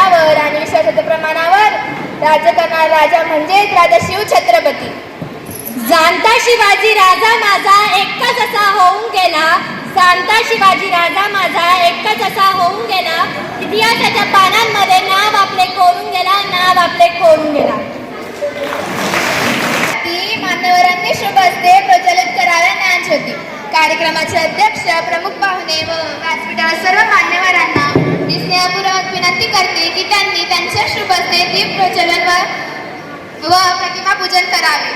ज्ञानावर आणि विश्वासाच्या प्रमाणावर राज्य करणारा राजा म्हणजेच राजा शिव छत्रपती. जाणता शिवाजी राजा माझा एकटाच असा होऊन गेला, जाणता शिवाजी राजा माझा एकटाच असा होऊन गेला, इतिहासाच्या पानांमध्ये नाव आपले कोरून गेला, नाव आपले कोरून गेला. ती मान्यवरांनी शुभ हस्ते प्रचलित कराव्या ज्ञानज्योती. कार्यक्रमाचे अध्यक्ष, प्रमुख पाहुणे व व्यासपीठावर सर्व मान्यवरांना मी स्नेहपूर्वक विनंती करते की त्यांनी त्यांच्या शुभ हस्ते दीप प्रज्वलन व प्रतिमा पूजन करावे.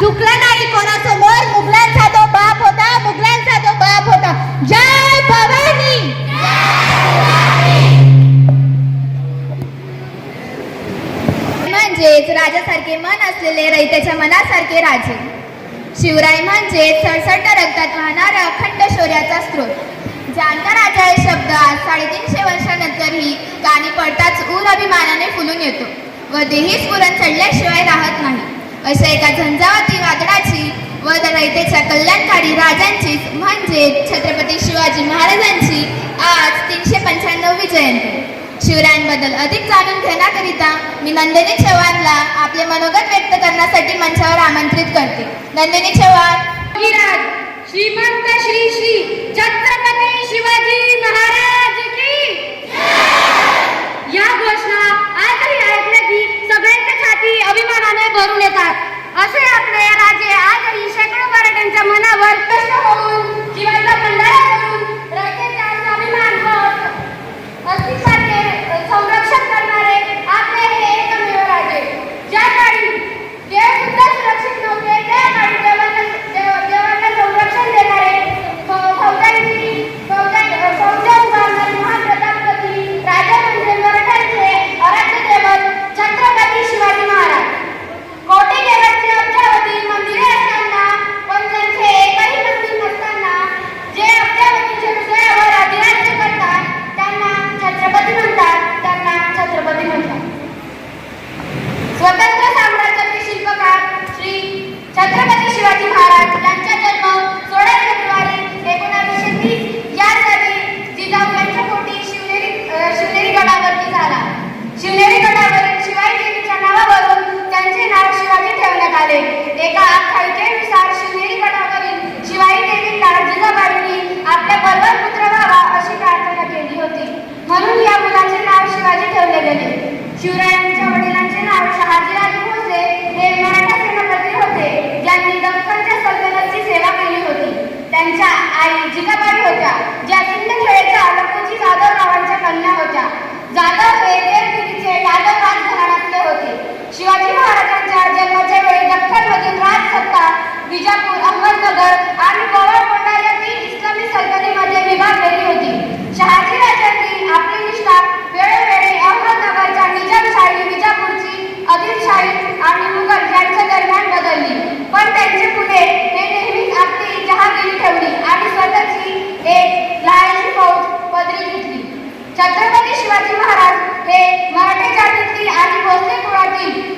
चुकला नाही कोणासमोर, मुघलांचा तो बाप होता, मुघलांचा तो बाप होता. जय भवानी. म्हणजेच राजासारखे मन असलेले रयतेच्या मनासारखे राजे. शिवराय म्हणजे सळसळत्या रक्तात वाहणारा अखंड शौर्याचा स्रोत. जाणता राजा हे शब्द आज 350 वर्षानंतरही कानी पडताच ऊर अभिमानाने फुलून येतो व देही स्फुरण चढल्याशिवाय राहत नाही. अशा एका झंझावाती वादळाची व रयतेच्या कल्याणकारी राजांची म्हणजे छत्रपती शिवाजी महाराजांची आज 395वी जयंती. शिवरायांबद्दल अधिक जाणून घेण्याकरिता मी नंदिनी चव्हाणला आपले मनोगत व्यक्त करण्यासाठी मंचावर आमंत्रित करते. नंदिनी चव्हाण. श्रीमंत श्री श्री छत्रपती शिवाजी महाराज की या घोषणा आजही ऐकल्या की सगळ्यांच्या छाती अभिमानाने भरून येतात. असे आपले राजे आजही शेकडो मराठ्यांच्या मनावर कष्ट होऊन जीवाचा भंडारा करून रयतेचा स्वाभिमान व अस्तित्वाचे संरक्षण करणारे आपले हे एकमेव राजे. ज्या काळी देव सुद्धा सुरक्षित नव्हते त्या काळी देवांना संरक्षण देणारे फौजा उभारणारे महान प्रतापगती राजा म्हणजे मराठ्यांचे आराध्य दैवत छत्रपती शिवाजी महाराज. कोटी देवाची अब्जावधी मंदिरे असताना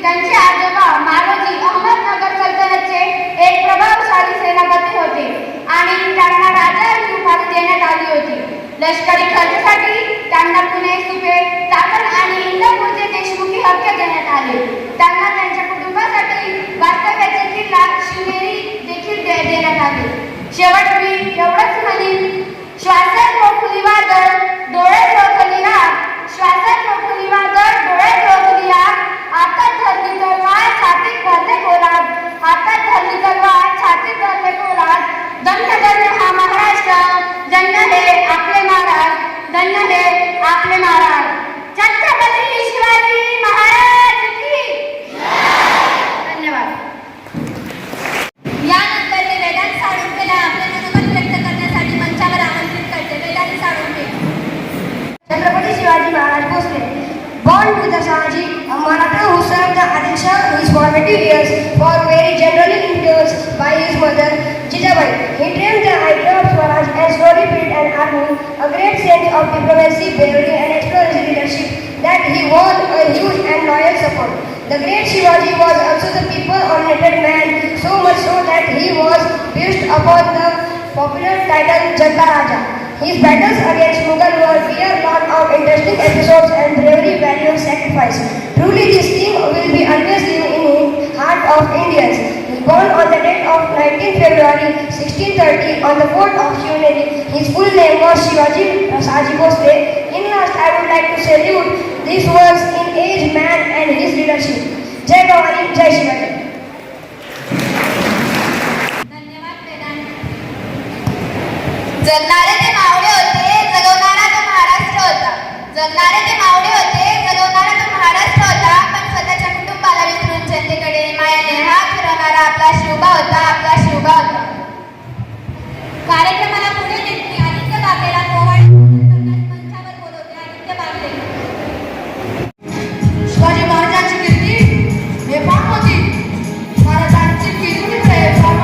त्यांचे आजोबा मालोजी अहमदनगर सल्तनतचे एक प्रभावशाली सेनापती होते आणि त्यांना राजा ही उपाधी देण्यात आली होती. लष्करी खर्चासाठी त्यांना पुणे, सुपे, चाकण आणि इंदापूरचे देशमुखी हक्क देण्यात आले. त्यांना त्यांच्या कुटुंबासाठी वास्तव्याचे किल्ला शिवनेरी देखील देण्यात आले. शेवट मी एवढंच म्हणेन, श्वासात रोखली वादळ, डोळ्यात रोखली आग, श्वासात रोखली वादळ, डोळ्यात रोखली आग, हातात धरली तलवार, छातीत भरले पोलाद, हातात धरली तलवार, छातीत भरले पोलाद. धन्य धन्य हा महाराष्ट्र, धन्य हे आपले महाराज, धन्य हे आपले महाराज. छत्रपती शिवाजी महाराज की धन्यवाद. यानंतर ते वेदांत साळुंखेला आपले मनोगत व्यक्त करण्यासाठी मंचावर आमंत्रित करते. Vedanta Salunkhe. Chhatrapati Shivaji Maharaj Bhosle, born to the Sahaji, a Maratha who served the Adisha his formative years, for very generally influenced by his mother Jijabai. He dreamed the idea of Swaraj and slowly built an army, a great sense of diplomacy, bravery and explosive leadership that he won a huge and loyal support. The great Shivaji was also the people-oriented man, so much so that he was bestowed upon the popular title Janta Raja. His battles against Mughal were beyond of interesting episodes and bravery, value and sacrifice. Truly this theme will be always living in the heart of Indians. He was born on the date of 19 February 1630 on the fort of Shivneri. His full name was Shivaji Sahaji Bhosle. In last, I would like to salute this was in age man and his leadership. Jai Bhavani, Jai Shivaji. धन्यवाद वेदांत. जगणारे ते मावळे होते, जगवणारा तो महाराष्ट्र होता. जगणारे ते मावळे होते, जगवणारा तो महाराष्ट्र होता. पण स्वतःच्या कुटुंबाला विसरून जनतेकडे मायाने हात फिरवणारा आपला शिवबा होता, आपला शिवबा होता. कार्यक्रमाला पुढे नेत मी आदित्य बागेला पोवाडे मंचावर बोलवते. आदित्य बागले. शिवाजी महाराजांची कीर्ती बेफाम होती. महाराजांची कीर्ती बेफाम.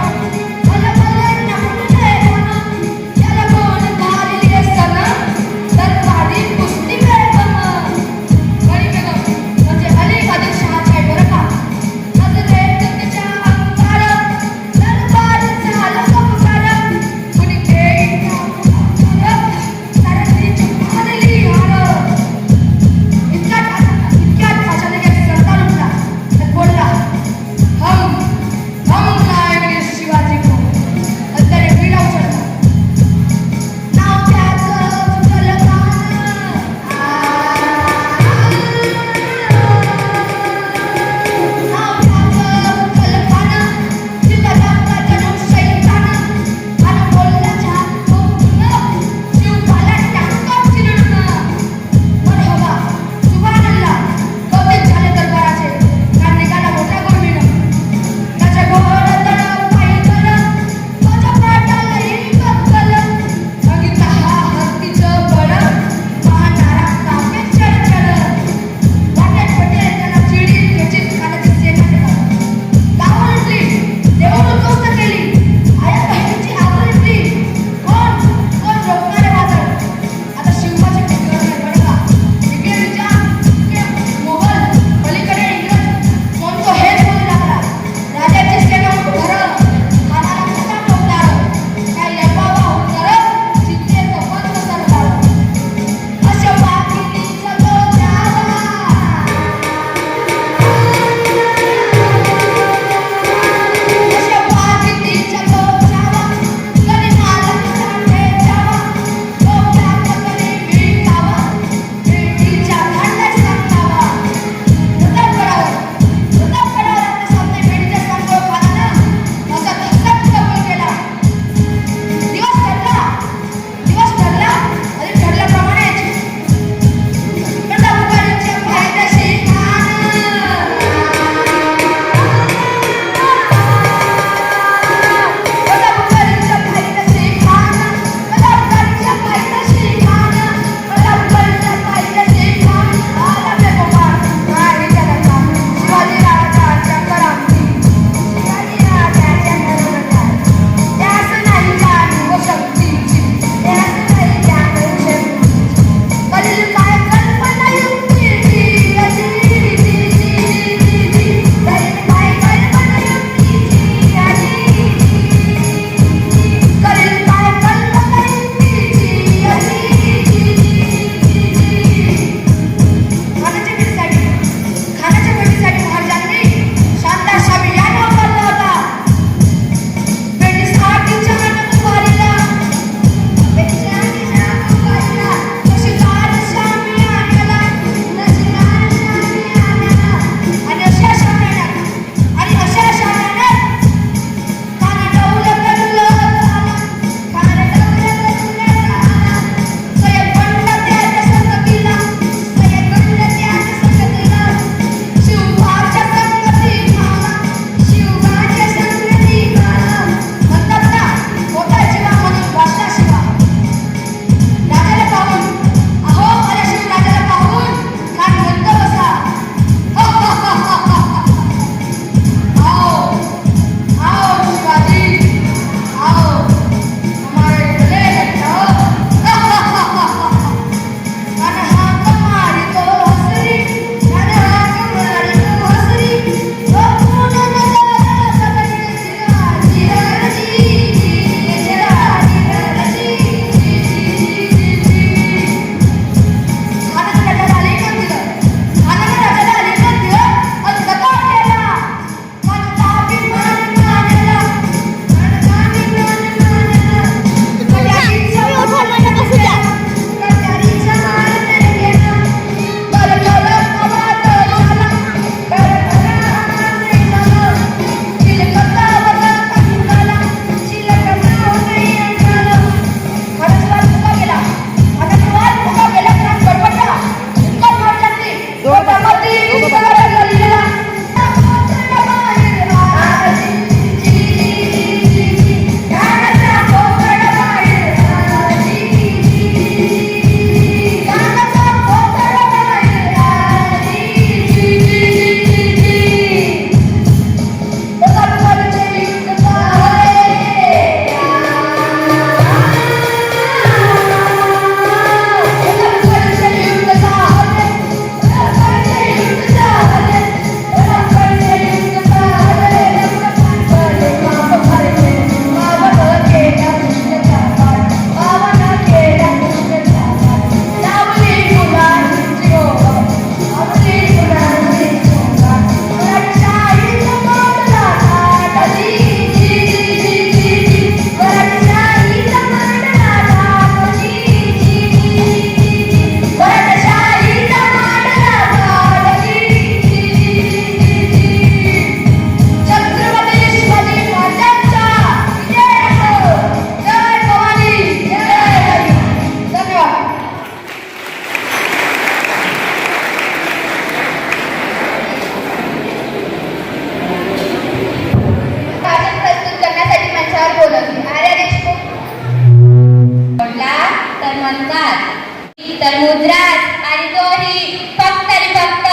तर मुद्राच, आणि तोही फक्त आणि फक्त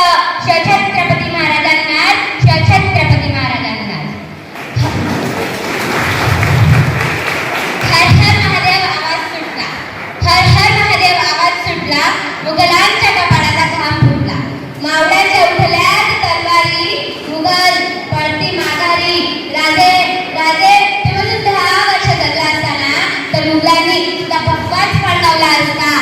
छत्रपती महाराजांनाच, छत्रपती महाराजांनाच. हर हर महादेव आवाज सुटला, हर हर महादेव आवाज सुटला, मुघलांच्या कपाळाला घाम फुटला. मावळ्याच्या उठल्यात तलवारी, मुघल पळती माघारी. राजे राजे तुम्ही 10 वर्ष जगला असताना तर मुघलांनी सुद्धा भगवाच पळवला असता.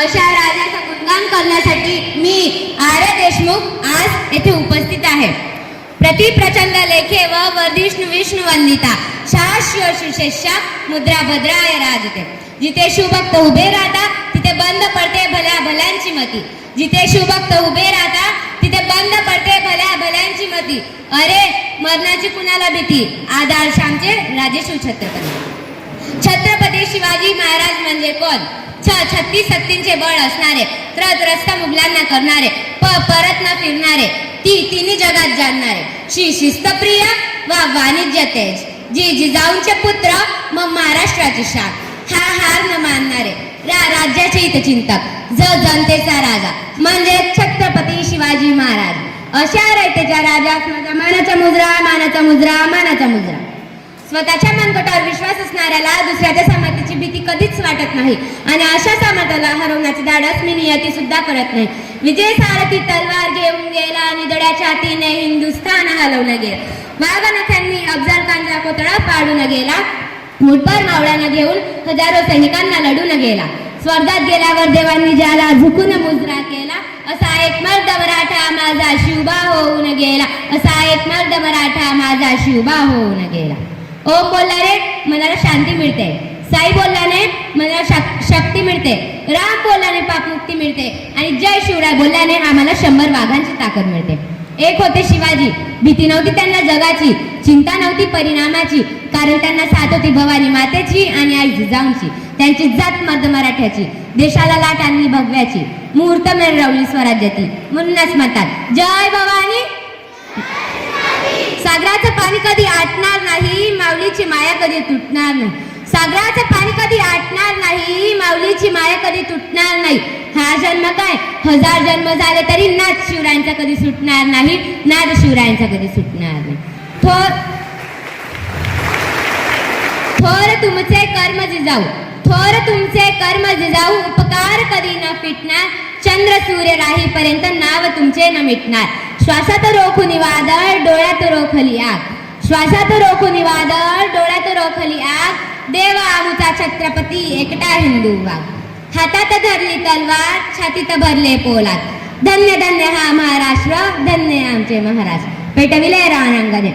अशा राजाचं गुणगान करण्यासाठी मी आर्य देशमुख आज येथे उपस्थित आहे. प्रति प्रचंड लेखे व वर्धिष्णु विष्णू वंदिता शाश्व सुशेषा मुद्रा भद्राय राजते. जिथे शिवभक्त उभे राहता तिथे बंद पडते भल्या भल्यांची मती. जिथे शिवभक्त उभे राहता तिथे बंद पडते भल्या भल्यांची मती. अरे मरणाची कुणाला भीती, आदर्श आमचे राजे शिवछत्रपती. छत्रपती शिवाजी महाराज म्हणजे कोण? 36 शक्तींचे बळ असणारे, त्रस्त मुघलांना करणारे, परत न फिरणारे, तिन्ही जगात जाणणारे, श्री शिस्तप्रिय व वाणिज्य तेज, जिजाऊंचे पुत्र मग महाराष्ट्राची शान, हा हार न मानणारे, राज्याचे हितचिंतक, जनतेचा राजा म्हणजे छत्रपती शिवाजी महाराज. अशा रयतेच्या राजास माझा मानाचा मुजरा, मानाचा मुजरा, मानाचा मुजरा. स्वतःच्या मनगटावर विश्वास असणाऱ्याला दुसऱ्याच्या सामर्थ्याची भीती कधीच वाटत नाही, आणि अशा सामर्थ्याला हरवण्याची धाडस मी नियती सुद्धा करत नाही. विजय सारथी तलवार घेऊन गेला, निधड्याच्या हातीने हिंदुस्थान हलवलं गेलं. वाघनखांनी अफजल खानचा पुतळा पाडून गेला, मुठभर मावळ्यांना घेऊन हजारो सैनिकांना लढून गेला. स्वर्गात गेल्यावर देवांनी ज्याला झुकून मुजरा केला, असा एक मर्द मराठा माझा शिवबा होऊन गेला, असा एक मर्द मराठा माझा शिवबा होऊन गेला. ओम बोलल्याने मनाला शांती मिळते, साई बोलल्याने मनाला शक्ती मिळते, राम बोलल्याने पापमुक्ती मिळते, आणि जय शिवराय बोलल्याने आम्हाला 100 वाघांची ताकद मिळते. एक होते शिवाजी, भीती नव्हती त्यांना जगाची, चिंता नव्हती परिणामाची, कारण त्यांना साथ होती भवानी मातेची आणि आई जिजाऊंची. त्यांची जात मर्द मराठ्याची, देशाला लाट आणली भगव्याची, मुहूर्त मिरवली स्वराज्याची. म्हणूनच म्हणतात जय भवानी. सागराचं पाणी कधी आटणार नाही, माऊलीची माया कधी तुटणार नाही. सागराचं पाणी कधी आटणार नाही, माऊलीची माया कधी तुटणार नाही. हा जन्म काय 1000 जन्म झाले तरी नाद शिवरायांचा कधी सुटणार नाही, नाद शिवरायांचा कधी सुटणार नाही. थोर तुमचे कर्म जिजाऊ, थोर तुमचे कर्म जिजाऊ, उपकार कधी न फिटणार, चंद्र सूर्य राहीपर्यंत नाव तुमचे न मिटणार. श्वासात रोखुनी वादळ, डोळ्यात रोखली आग, श्वासात रोखुनी वादळ, डोळ्यात रोखली आग, देव आमचा छत्रपती एकटा हिंदू वाघ. हातात धरली तलवार, छातीत भरले पोलाद, धन्य धन्य हा महाराष्ट्र, धन्य आमचे महाराष्ट्र. पेटविले रानांगणे,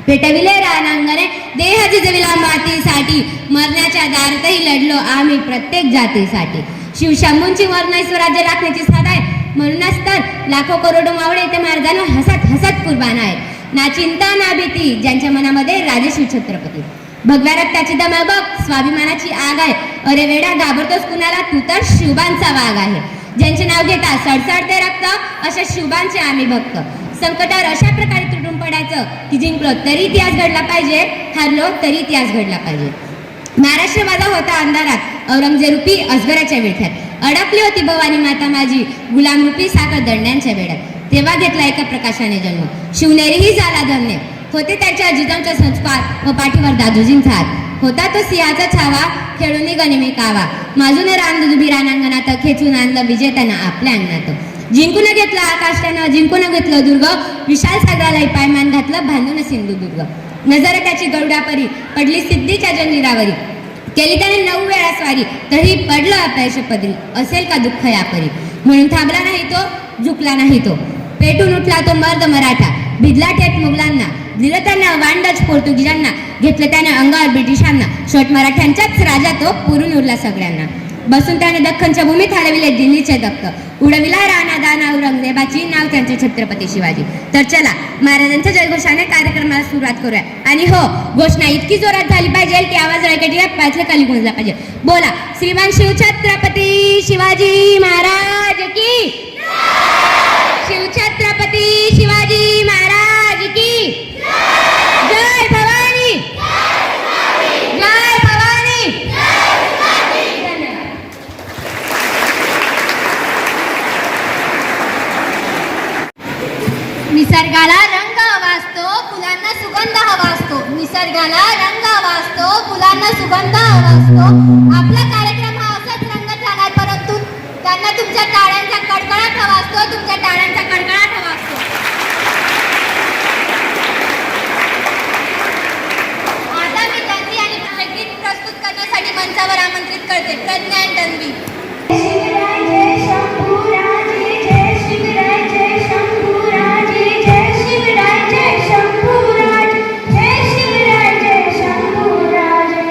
पेटविले रानांगणे, देह जिजविला मातीसाठी, मरण्याच्या दारातही लढलो आम्ही प्रत्येक जातीसाठी. शिवशंभूंची वर्ण स्वराज्य राखण्याची साध आहे, म्हणूनच तर लाखो करोडो मावळे ते महाराजांना हसत हसत कुर्बान आहेत. ना चिंता ना भीती ज्यांच्या मनामध्ये राजे शिवछत्रपती. भगव्या रक्ताची दमा बघ, स्वाभिमानाची आग आहे, अरे वेडा घाबरतोस कुणाला, तू तर शिवबांचा वाघ आहे. ज्यांचे नाव घेता सडसडते रक्त, अशा शिवबांचे आम्ही भक्त. संकटावर अशा प्रकारे तुटून पडायचं की जिंकलो तरी इतिहास घडला पाहिजे, हारलो तरी इतिहास घडला पाहिजे. महाराष्ट्र माझा होता अंधारात, औरंगजेबरूपी अजगराच्या विळख्यात, अडकली होती भवानी माता माझी, गुलामरूपी साखर दंड्यांच्या वेड्यात. तेव्हा घेतला एका प्रकाशाने जन्म, शिवनेरीही झाला धन्य. होते त्याच्या जिजाऊंचा संस्कार व पाठीवर दादोजींचा हात, होता तो सिंहाचा छावा, खेळून गनिमी कावा, माजून रानदुबी रानांगणात, खेचून आणलं विजेत्यानं आपल्या अंगणात. जिंकून घेतलं आकाशानं, जिंकून घेतलं दुर्ग, विशाल सागरालाही पायमान घातलं बांधून सिंधुदुर्ग. नजर त्याची गरुडापरी, पडली सिद्धीच्या जंजिरावरी, केली त्याने 9 वेळा स्वारी, तरी पडलं अपयश पदरी, असेल का दुःख यापरी. म्हणून थांबला नाही तो, झुकला नाही तो, पेटून उठला तो मर्द मराठा, भिजला थेट मुघलांना, दिलं त्यानं वांडच पोर्तुगीजांना, घेतलं त्याने अंगावर ब्रिटिशांना, शेवट मराठ्यांचाच राजा तो, पुरून उरला सगळ्यांना. बसून त्याने दख्खनच्या भूमीत हलविले दिल्लीचे दक्क, उडविला राणा दाना औरंगजेबाची, नाव त्यांचे छत्रपती शिवाजी. तर चला महाराजांच्या जयघोषाने कार्यक्रमाला सुरुवात करूया. आणि हो, घोषणा इतकी जोरात झाली पाहिजे की आवाज रळकटीला पाचले खाली गुंजला पाहिजे. बोला, श्रीमान शिवछत्रपती शिवाजी महाराज की, शिवछत्रपती शिवाजी महाराज की, जय भवानी, जय भवानी. धन्यवाद. निसर्गाला रंग हवा असतो, फुलांना सुगंध हवा असतो. आपला कार्यक्रम हा असाच रंगत राहणार, परंतु त्यांना तुमच्या टाळ्यांचा कडकडाट हवा असतो, तुमच्या टाळ्यांचा कडकडाट हवा असतो. आता मी त्यांची आणि गीत प्रस्तुत करण्यासाठी मंचावर आमंत्रित करते प्रज्ञा आणि तन्वी. शिवराय जय शंभूराजे जय शिवराय जय शंभूराजे जय शिवराय जय शंभूराजे जय शिवराय जय शंभूराजे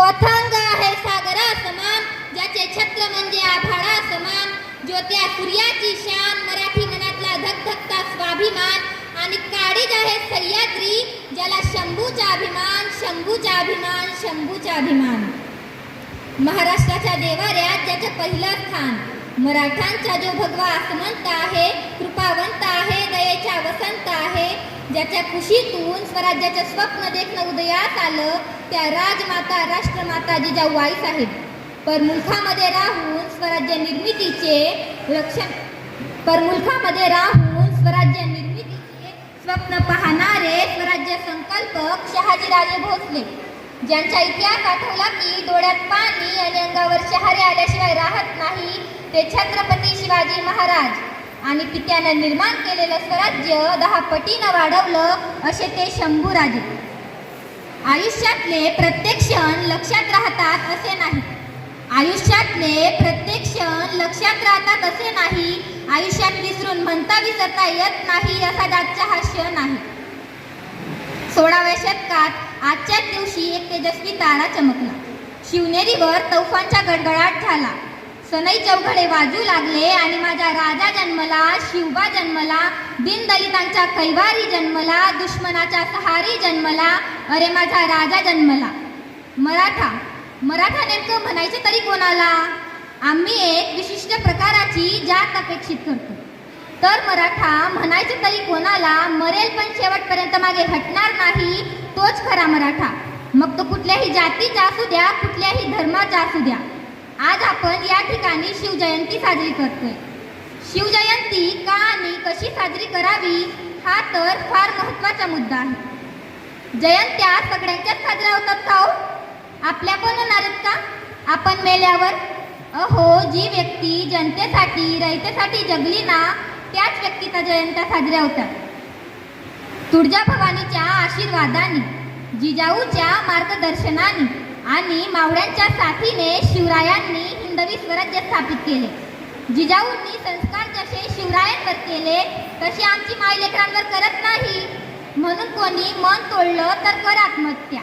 अथांग आहे सागरा समान, ज्याचे छत्र म्हणजे आभाळा समान, ज्योत्या सूर्याची शान, मराठी मनातला धगधगता स्वाभिमान आणि काळी वारीच आहे सह्याद्री, ज्याला शंभूचा अभिमान, शंभूचा अभिमान, शंभूचा अभिमान. महाराष्ट्राच्या देवाऱ्यात ज्याचं पहिलं स्थान, मराठांचा जो भगवा आसमंत आहे, कृपावंत आहे, दयेचा वसंत आहे, ज्याच्या खुशीतून स्वराज्याचं स्वप्न देखणं उदयास आलं, त्या राजमाता राष्ट्रमाता जिजाऊ आईसाहेब परमुलखामध्ये राहून स्वराज्य निर्मितीचे स्वप्न पाहणारे स्वराज्य संकल्पक शहाजीराजे भोसले, ज्यांचा इतिहास आठवला की डोळ्यात पाणी आणि अंगावर शहारे आल्याशिवाय राहत नाही, ते छत्रपती शिवाजी महाराज आणि पित्यानं निर्माण केलेलं स्वराज्य 10 पटीनं वाढवलं असे ते शंभूराजे. आयुष्यातले प्रत्येक क्षण लक्षात राहतात असे नाही, आयुष्यातले प्रत्येक क्षण लक्षात राहतात असे नाही, आयुष्यात विसरून म्हणता विसरता येत नाही असा आजचा हा क्षण आहे. 16व्या शतकात आजच्याच दिवशी एक तेजस्वी तारा चमकला, शिवनेरीवर तौफांचा गडगडाट झाला, सनई चौघडे वाजू लागले आणि माझा राजा जन्मला, शिवबा जन्मला, दीनदलितांचा कैवारी जन्मला, दुश्मनाचा सहारी जन्मला, अरे माझा राजा जन्मला. मराठा नेमकं म्हणायचं तरी कोणाला? आम्ही एक विशिष्ट प्रकाराची जात अपेक्षित करतो, तर मराठा म्हणायचं तरी कोणाला? मरेल पण शेवटपर्यंत मागे हटणार नाही तोच खरा मराठा, मग तो कुठल्याही जातीचा असू द्या, कुठल्याही धर्माचा असू द्या. आज आपण या ठिकाणी शिवजयंती साजरी करतोय. शिवजयंती का आणि कशी साजरी करावी हा तर फार महत्त्वाचा मुद्दा आहे. जयंत्या सगळ्यांच्याच साजऱ्या होतात का हो? आपल्या पण होणार आहेत का? आपण मेल्यावर? अहो, जी व्यक्ती जनतेसाठी रयतेसाठी जगली ना, त्याच व्यक्तीच्या जयंत्या साजऱ्या होतात. तुळजाभवानीच्या आशीर्वादाने, जिजाऊच्या मार्गदर्शनाने आणि मावळ्यांच्या साथीने शिवरायांनी हिंदवी स्वराज्य स्थापित केले. जिजाऊंनी संस्कार जसे शिवरायांवर केले तसे आमची माय लेकरांवर करत नाही. म्हणून कोणी मन तोडलं तर कर आत्महत्या,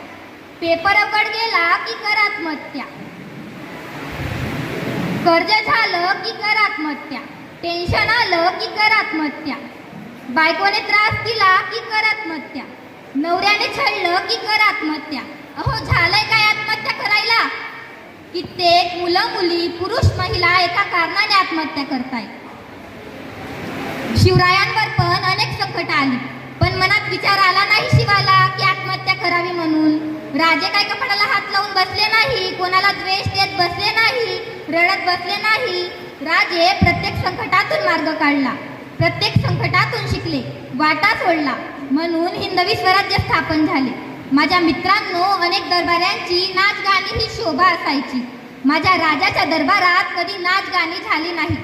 पेपर अवघड गेला की कर आत्महत्या, कर्ज झालं की कर आत्महत्या, टेन्शन आलं की कर आत्महत्या, बायकोने त्रास दिला की कर आत्महत्या, नवऱ्याने छळलं की कर आत्महत्या. अहो, झालंय काय आत्महत्या करायला? कित्येक मुलं मुली, पुरुष महिला एका कारणाने आत्महत्या करतायत. शिवरायांवर पण अनेक संकट आली, पण मनात विचार आला नाही शिवाला की आत्महत्या करावी म्हणून. राजे काय कपाळाला हात लावून बसले नाही, कोणाला द्वेष देत बसले नाही, रडत बसले नाही. राजे प्रत्येक संकटातून मार्ग काढला, प्रत्येक संकटातून शिकले, वाटा सोडला, म्हणून हिंदवी स्वराज्य स्थापन झाले. माझ्या मित्रांनो, अनेक दरबाऱ्यांची नाच गाणी ही शोभा असायची. माझ्या राजाच्या दरबारात कधी नाच गाणी झाली नाही.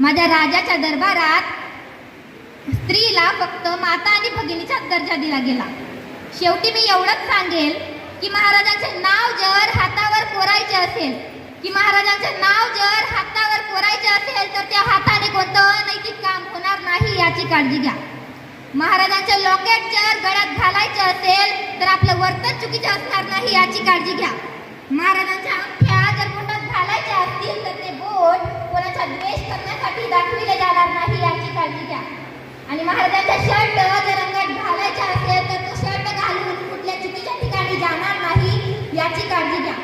माझ्या राजाच्या दरबारात स्त्रीला फक्त माता आणि भगिनीचाच दर्जा दिला गेला. शेवटी मी एवढंच सांगेल की महाराजांचे नाव जर हातावर कोरायचे असेल, तर त्या हाताने कोणतं नैतिक काम होणार नाही याची काळजी घ्या. महाराजांचे लॉकेट जर गळ्यात घालायचे असेल तर आपलं वर्तन चुकीचं असणार नाही याची काळजी घ्या. महाराजांच्या अंगठ्या जर बोटात घालायच्या असतील तर ते बोट कोणाचा द्वेष करण्यासाठी दाखविले जाणार नाही याची काळजी घ्या. आणि महाराजांचा शर्ट जर अंगात घालायचा असेल तर तो शर्ट घालून कुठल्या चुकीच्या ठिकाणी जाणार नाही याची काळजी घ्या.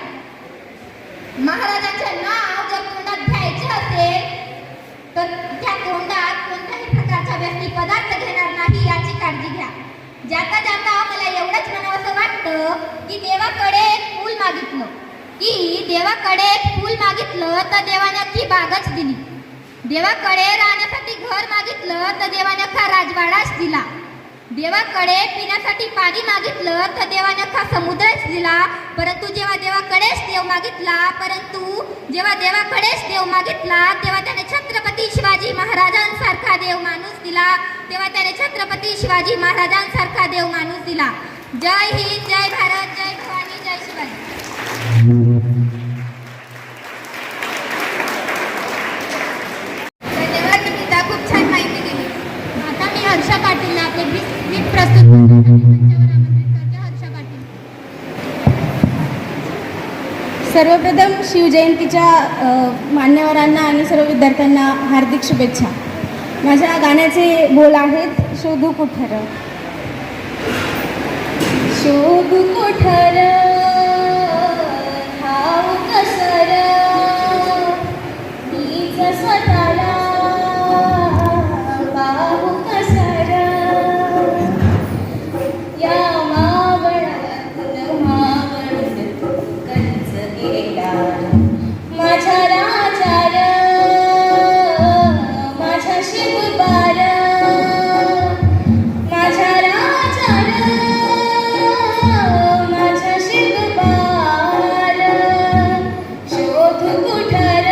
महाराजांचे नाव जर तोंडात घ्यायचे असेल तर त्या तोंडात कोणत्याही प्रकारचा व्यक्ती पदार्थ घेणार नाही याची काळजी घ्या. जाता जाता मला एवढंच म्हणावंसं वाटतं की देवाकडे एक फूल मागितलं तर देवाने अख्खी बागच दिली. देवाकडे राहण्यासाठी घर मागितलं तर देवाने अख्खा राजवाडाच दिला. देवाकडे पिण्यासाठी पाणी मागितलं तर देवाने अख्खा समुद्रच दिला. परंतु जेव्हा देवाकडेच देव मागितला तेव्हा त्याने छत्रपती शिवाजी महाराजांसारखा देव माणूस दिला. जय हिंद, जय भारत, जय भवानी, जय शिवाजी. धन्यवाद निकिता, खूप छान माहिती दिली. आता मी हर्षा पाटीलला आपले गीत प्रस्तुत करण्यासाठी मंचावर आमंत्रित करते. हर्षा पाटील. सर्वप्रथम शिवजयंतीच्या मान्यवरांना आणि सर्व विद्यार्थ्यांना हार्दिक शुभेच्छा. माझ्या गाण्याचे बोल आहेत, शोधू कुठं शोध कोठर धाव कसर मीच स्वतःला पाहू कसर या मावळातून मावळून कंच गेला माझ्या राजार माझ्या शिवबार माझ्या राजार माझ्या शिवबार शोध कुठर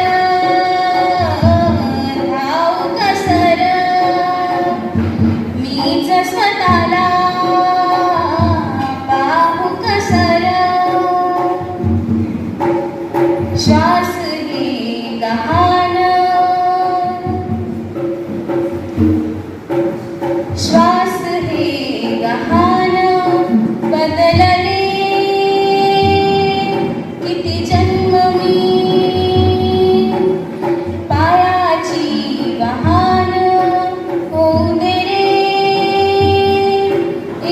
धाव कसर मीच स्वतःला पाहू कसर श्वास हे गहाण श्वास हे गहाण बदलले किती जन्म मी पायाची गहाण होऊ दे रे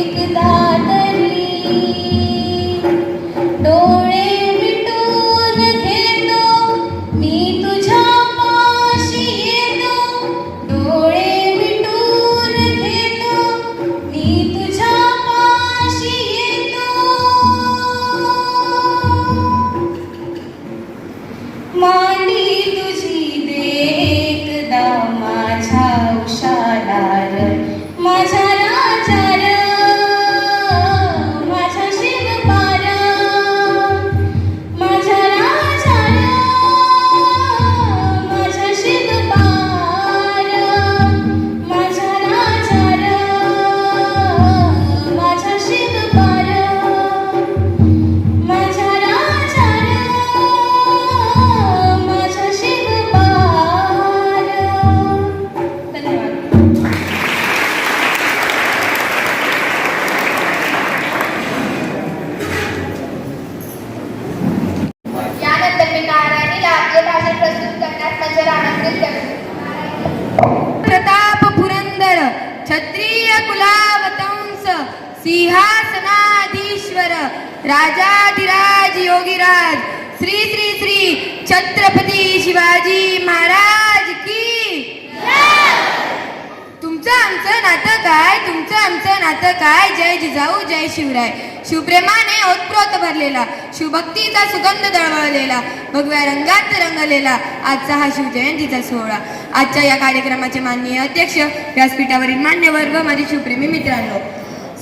एकदा तरी डोळे मिटून घेतो मी तुझ्या पाशी येतो डोळे मिटून घेतो मी तुझ्या पाशी येतो मांडी तुझी दे एकदा माझ्या उशालार माझ्या राजार माझ्या शिवपार माझ्या राजार माझ्या शिवपार माझ्या राजार माझ्या शिवपार माझ्या राजार माझ्या शिवपार. धन्यवाद. यानंतर मी नारायणीला आपले भाषण प्रस्तुत करण्यास मंचावर आमंत्रित करते. प्रताप पुरंदर क्षत्रिय कुलावतंस सिंहासनाधीश्वर राजाधिराज योगीराज श्री श्री श्री छत्रपती शिवाजी महाराज की तुमचं आमचं नातं काय तुमचं आमचं नातं काय जय जिजाऊ जय शिवराय शिवप्रेमाने ओतप्रोत भरलेला शिवभक्तीचा सुगंध दळवळलेला भगव्या रंगात रंगलेला आजचा हा शिवजयंतीचा सोहळा. आजच्या या कार्यक्रमाचे माननीय अध्यक्ष व्यासपीठावरील मान्यवर व माझे शिवप्रेमी मित्रांनो,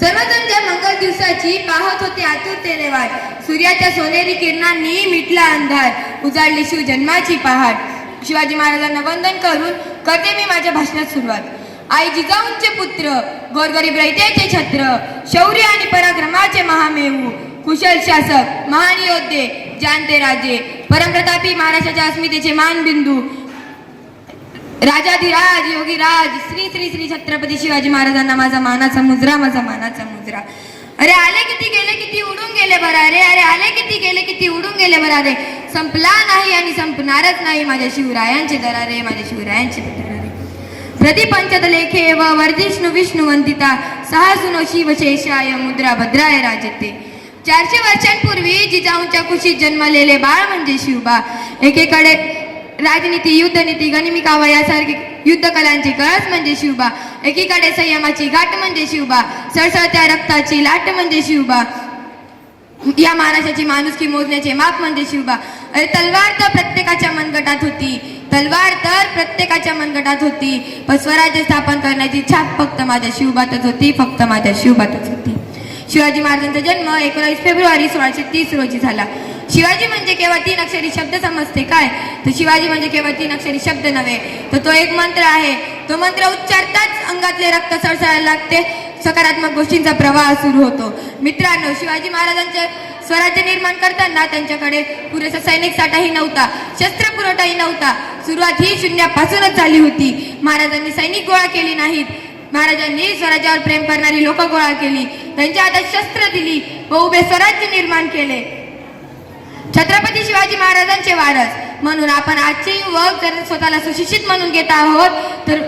सर्वजण त्या मंगल दिवसाची पाहत होते आतुरतेने वाट. सूर्याच्या सोनेरी किरणांनी मिटला अंधार उजाडली शिवजन्माची पहाट. शिवाजी महाराजांना वंदन करून करते मी माझ्या भाषणात सुरुवात. आई जिजाऊंचे पुत्र गोरगरीब रयतेचे छत्र शौर्य आणि पराक्रमाचे महामेरू कुशल शासक महान योद्धे जाणते राजे परमप्रतापी महाराष्ट्राच्या अस्मितेचे मानबिंदू राजाधिराज योगीराज श्री श्री श्री छत्रपती शिवाजी महाराजांना माझा मानाचा मुजरा माझा मानाचा मुजरा. अरे आले किती गेले किती उडून गेले बरारे अरे आले किती गेले किती उडून गेले बरारे संपला नाही आणि संपणारच नाही माझ्या शिवरायांचे दरारे माझ्या शिवरायांचे दरारे. प्रतिपंचत लेखे व वर्धिष्णु विष्णु वंदिता सहसुनो शिवशेषाय मुद्रा भद्राय राजते. 400 वर्षांपूर्वी जिजाऊंच्या कुशीत जन्मलेले बाळ म्हणजे शिवबा. एकेकडे राजनीती युद्धनीती गनिमिकावा यासारखे युद्ध कलांचे कळस म्हणजे शिवबा. एकीकडे संयमाची गाठ म्हणजे शिवबा. सळसळत्या रक्ताची लाट म्हणजे शिवबा. या महाराष्ट्राची माणुसकी मोजण्याचे माप म्हणजे शिवबा. अरे तलवार तर प्रत्येकाच्या मनगटात होती तलवार तर प्रत्येकाच्या मनगटात होती पण स्वराज्य स्थापन करण्याची छाप फक्त माझ्या शिवबातच होती फक्त माझ्या शिवबातच होती. शिवाजी महाराजांचा जन्म 19 फेब्रुवारी 1630 रोजी झाला. शिवाजी म्हणजे केवळ 3 अक्षरी शब्द समजते काय तर शिवाजी म्हणजे केवळ 3 अक्षरी शब्द नव्हे तर तो एक मंत्र आहे. तो मंत्र उच्चारताच अंगातले रक्त सळसळायला लागते सकारात्मक गोष्टींचा प्रवाह सुरू होतो. मित्रांनो, शिवाजी महाराजांचे स्वराज्य निर्माण करताना त्यांच्याकडे पुरेसा सैनिक साठाही नव्हता शस्त्र पुरवठाही नव्हता. सुरुवात ही शून्यापासूनच झाली होती. महाराजांनी सैनिक गोळा केली नाहीत. महाराजांनी स्वराज्यावर प्रेम करणारी लोक गोळा केली त्यांच्या हातात शस्त्र दिली व उभे स्वराज्य निर्माण केले. छत्रपती शिवाजी महाराजांचे वारस म्हणून आपण आजचे युवक जर स्वतःला सुशिक्षित म्हणून घेत आहोत तर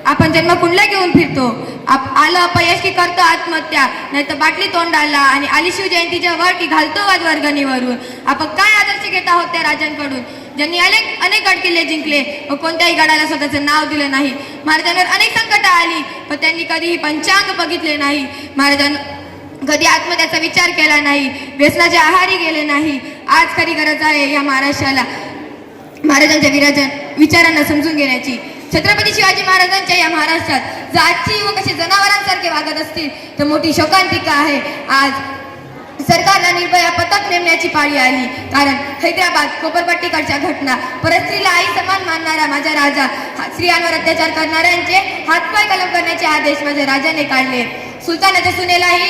आपण जन्मकुंडला घेऊन फिरतो. आलं अपयश की करतो आत्महत्या, नाही तर बाटली तोंडाला, आणि आली शिवजयंतीच्या वर की घालतो वाद वर्गणीवरून. आपण काय आदर्श घेत आहोत त्या राजांकडून, ज्यांनी अनेक गड किल्ले जिंकले व कोणत्याही गडाला स्वतःचं नाव दिलं नाही. महाराजांवर अनेक संकट आली पण त्यांनी कधीही पंचांग बघितले नाही. महाराजांनी कधी आत्महत्याचा विचार केला नाही, व्यसनाच्या आहारी गेले नाही. आज खरी गरज आहे या महाराष्ट्राला महाराजांच्या विचारांना समजून घेण्याची. छत्रपती शिवाजी महाराजांच्या या महाराष्ट्रात जर आजची युवक असे जनावरांसारखे वागत असतील तर मोठी शोकांतिका आहे. आज सरकारला निर्भया पथक नेमण्याची पाळी आली, कारण हैदराबाद कोपरपट्टीकडच्या घटना, परस्त्रीला आई समान मानणारा माझा राजा, स्त्रियांवर अत्याचार करणाऱ्यांचे हातपाय कलम करण्याचे आदेश माझ्या राजाने काढले. सुलतानाच्या सुनेलाही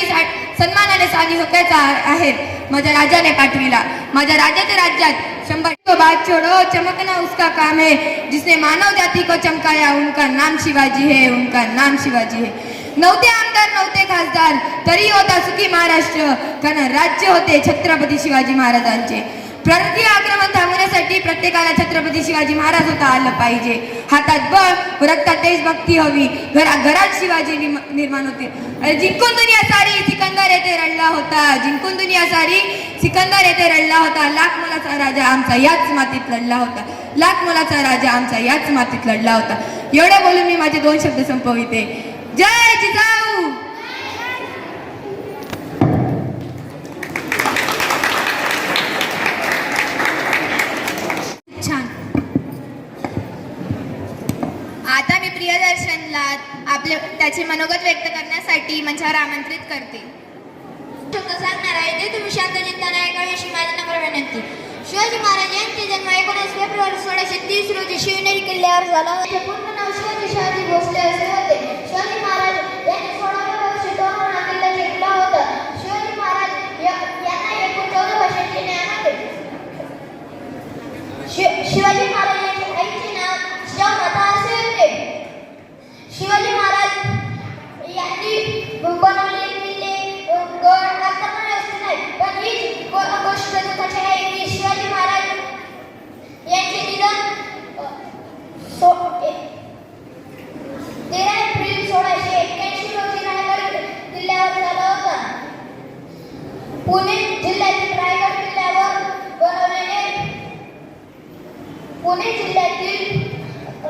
सन्मानाने साधी होत्याचा आहे माझ्या राजाने पाठविला. माझ्या राजाच्या राज्यात 100 बात छोड़ो चमकना उसका काम है, जिसने मानव जाति को चमकाया उनका नाम शिवाजी है, उनका नाम शिवाजी है. नव्हते आमदार नव्हते खासदार तरी होता सुखी महाराष्ट्र, कारण राज्य होते छत्रपती शिवाजी महाराजांचे. परकीय आक्रमण थांबवण्यासाठी प्रत्येकाला छत्रपती शिवाजी महाराज होता आलं पाहिजे. हातात बळ, रक्तात देशभक्ती हवी, घरात शिवाजी निर्माण होते. जिंकून दुनिया सारी सिकंदर येथे रडला होता, जिंकून दुनिया सारी सिकंदर येथे रडला होता. लाख मोलाचा राजा आमचा याच मातीत लढला होता, लाख मोलाचा राजा आमचा याच मातीत लढला होता. एवढे बोलून मी माझे 2 शब्द संपविते. जय जिजाऊ. छान. आता मी प्रियदर्शनला त्याचे मनोगत व्यक्त करण्यासाठी मंचावर आमंत्रित करते. शब्द सांगणार आहे ते तुम्ही शांत चिंताने ऐकावे अशी माझी नम्र विनंती. शिवाजी महाराज यांचे जन्म 19 फेब्रुवारी 1630 रोजी शिवनेरी किल्ल्यावर झाला. पूर्ण नाव शिवाजी भोसले असे होते. शिवाजी महाराज यांनी 16व्या वर्षी तोरणा किल्ला जिंकला होता. शिवाजी महाराज यांना एकूण 14 भाषांचे ज्ञान होते. शिवाजी महाराज यांच्या आईचे नाव जिजामाता असे होते. शिवाजी महाराज यांनी बनवलेले किल्ले गड आता असते नाही, पण ही गोष्ट दुःखाची आहे की शिवाजी महाराज यांचे निधन 13 एप्रिल 1681 रोजी रायगड किल्ल्यावर झाला होता. पुणे जिल्ह्यातील रायगड किल्ल्यावर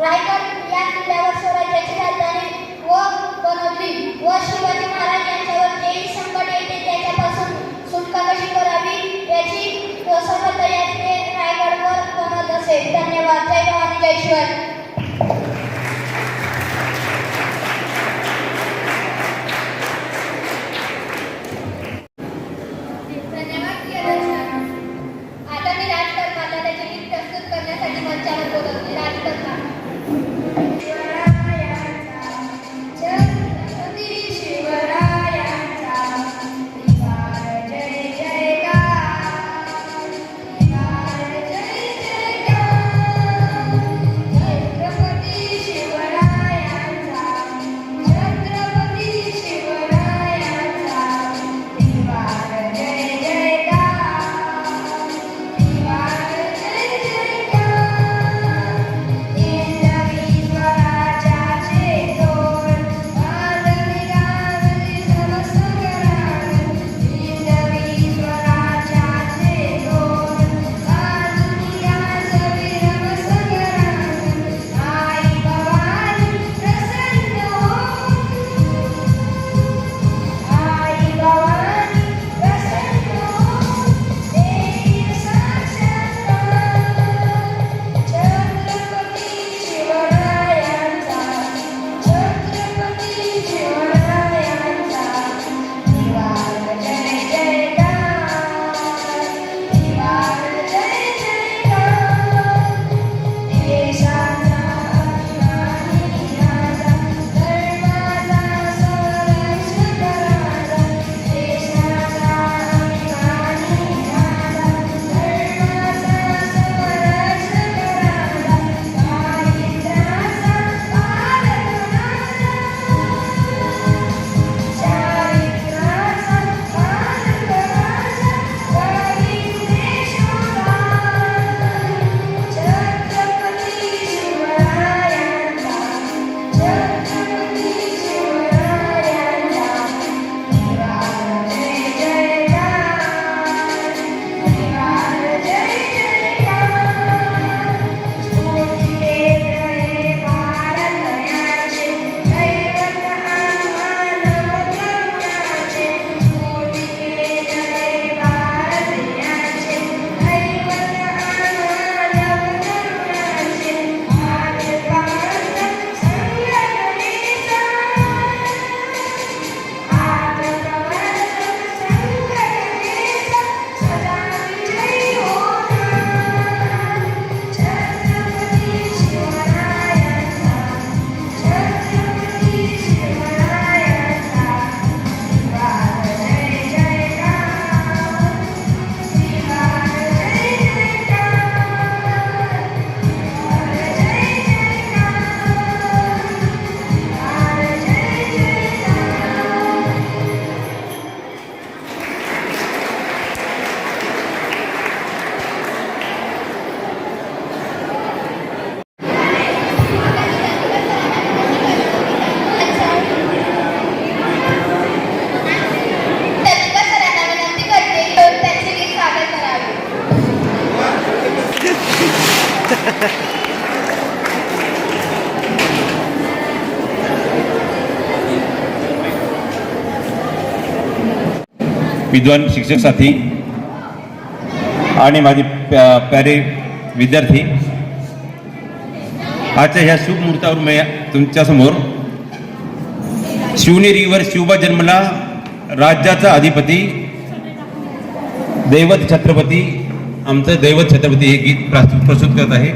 रायगड या किल्ल्यावर स्वराज्याची राजधानी बनवली व शिवाजी महाराज यांच्यावर जेही संकट येते त्याच्यापासून सुटका कशी करावी याची सर्व तयारी ते रायगडवर बनवत असे. धन्यवाद. जय भवानी, जय शिवाजी. धन्यवाद प्रियदर्शन. आता मी राजकर्माला त्याचे गीत प्रस्तुत करण्यासाठी मंचावर बोलवते. राजकर्मा. विद्वान शिक्षक साथी आणि माझे प्यारे विद्यार्थी, आजच्या ह्या शुभ मुहूर्तावर मी तुमच्यासमोर शिवनेरीवर शिवबा जन्मला, राज्याचा अधिपती, दैवत छत्रपती, आमचं दैवत छत्रपती हे गीत प्रस्तुत करत आहे.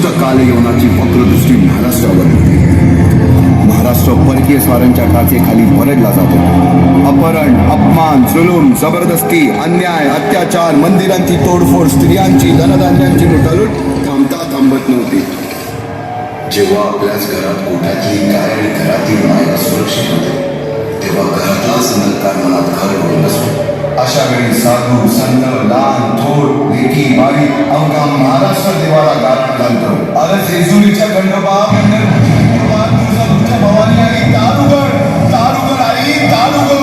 दुष्ट कालयवनाची वक्रदृष्टी महाराष्ट्रावर होती. महाराष्ट्र परकीय स्वारांच्या टाचेखाली भरडला जातो. अपहरण, अपमान, जुलूम, जबरदस्ती, अन्याय, अत्याचार, मंदिरांची तोडफोड, स्त्रियांची, धनधान्यांची लुटालूट थांबत नव्हती. जेव्हा आपल्याच घरात कोठ्यातली गाय आणि घरातील माय सुरक्षित होते, तेव्हा घरातलाच नंतर मनात घर करून असतो. अशा वेळी साधू, संत, लहान, थोर, लेकी, बाई अवघा महाराष्ट्र देवाला गाठ घालतो. अरे जेजुरीच्या खंडोबा, तुळजापूरच्या भवानी आई, दारुगड, दारुगड आई, दारुगड.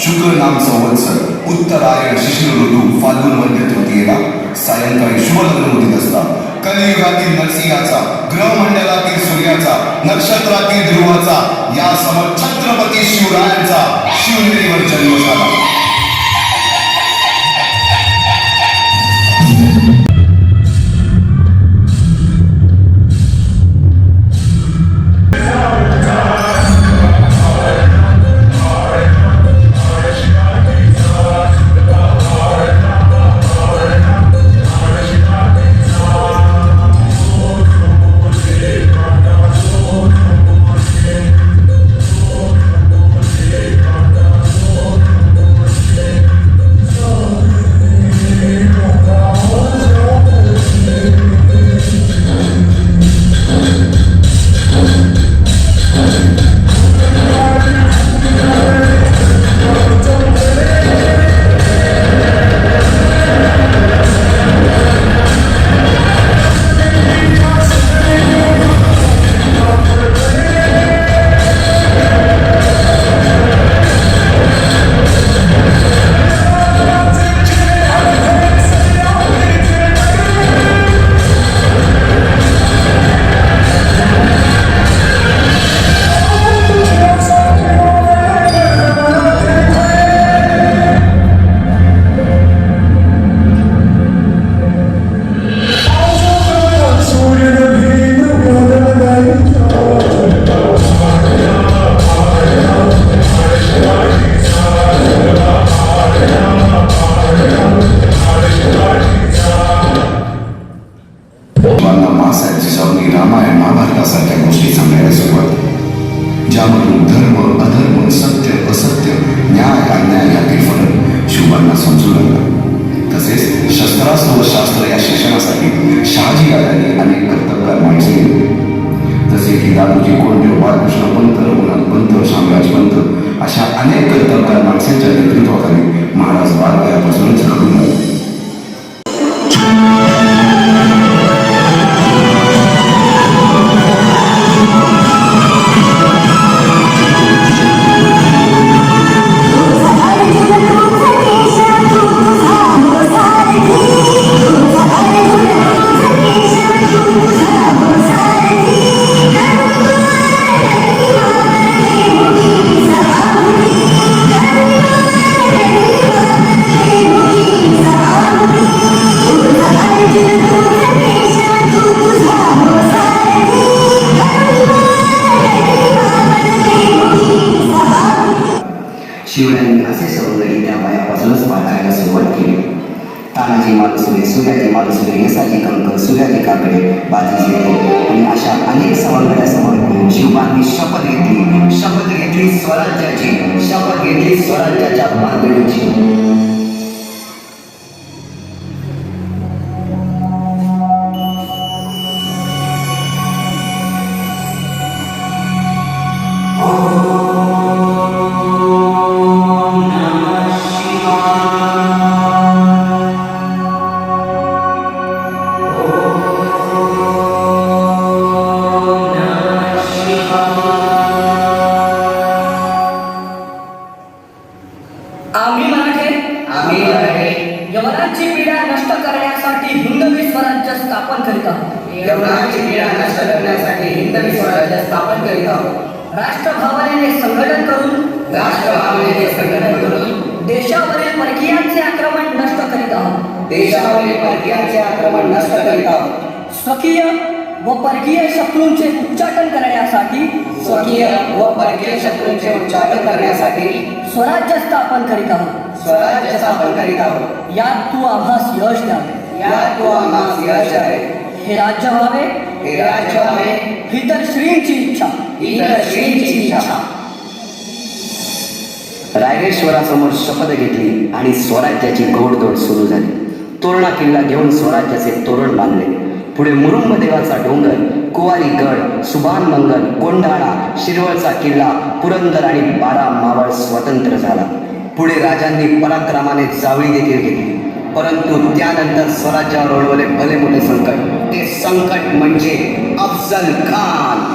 शुक्र नाम संवत्सर, उत्तरायण शिशिर ऋतू, फाल्गुन वद्य तृतीयेला सायंकाळी शुभलग्न होतीत असता कलियुगातील नरसिंहाचा, ग्रहमंडलातील सूर्याचा, नक्षत्रातील ध्रुवाचा, या समोर छत्रपती शिवरायांचा शिवनेरीवर जन्म झाला. रामायण महाभारतासारख्या गोष्टी सांगायला सुरुवात, ज्यामधून धर्म अधर्म, सत्य असत्य, न्याय अन्याय यातील फरक शुभांना समजू लागला. तसेच शस्त्रास्त्र व शास्त्र या शिक्षणासाठी शहाजी राजांनी अनेक कर्तबगार माणसे नेमली. जसे की दादोजी कोंडदेव, बाळकृष्ण पंत, रघुनाथ पंत, शामराज पंत अशा अनेक कर्तबगार माणसांच्या नेतृत्वाखाली महाराज बालवयापासूनच घडून आले. तुझा तानाजी मालुसरे, सूर्याजी मालुसरे, येसाजी कंक, सूर्याजी काकडे, बाजी शेटे आणि अशा अनेक सवंगड्यासमोर शिवबांनी शपथ घेतली स्वराज्याची, शपथ घेतली स्वराज्याच्या बांधणीची. यवनांची पीडा नष्ट करण्यासाठी हिंदवी स्वराज्य स्थापन करीत आहोत. यवनांची पीडा नष्ट करण्यासाठी हिंदवी स्वराज्य स्थापन करीत आहोत. राष्ट्रभावनेने संघटन करून देशावरील परकीयांचे आक्रमण नष्ट करीत आहोत. देशावरील परकीयांचे आक्रमण नष्ट करीत आहोत. स्वकीय व परकीय शत्रूंचे उच्चाटन करण्यासाठी उच्चाटन करण्यासाठी स्वराज्य स्थापन करीत आहोत. स्वराज्य स्थापन करीत आहोत. यात तू आम्हास यश द्यावे. यात तू आम्हास यश आहे. हे राज्य व्हावे, हे राज्य व्हावे, ही तर श्रींची इच्छा, ही तर श्रींची इच्छा. रायरेश्वरासमोर शपथ घेतली आणि स्वराज्याची घोडदौड सुरू झाली. तोरणा किल्ला घेऊन स्वराज्याचे तोरण बांधले. पुढे मुरुंब देवाचा डोंगर, कुवारी गड, सुभान मंगल, कोंढाणा, शिरवळचा किल्ला, पुरंदर आणि 12 मावळ स्वतंत्र झाला. पुढे राजांनी पराक्रमाने जावळी देखील घेतली. परंतु त्यानंतर स्वराज्यावर ओढवले भले मोठे संकट. ते संकट म्हणजे अफजल खान.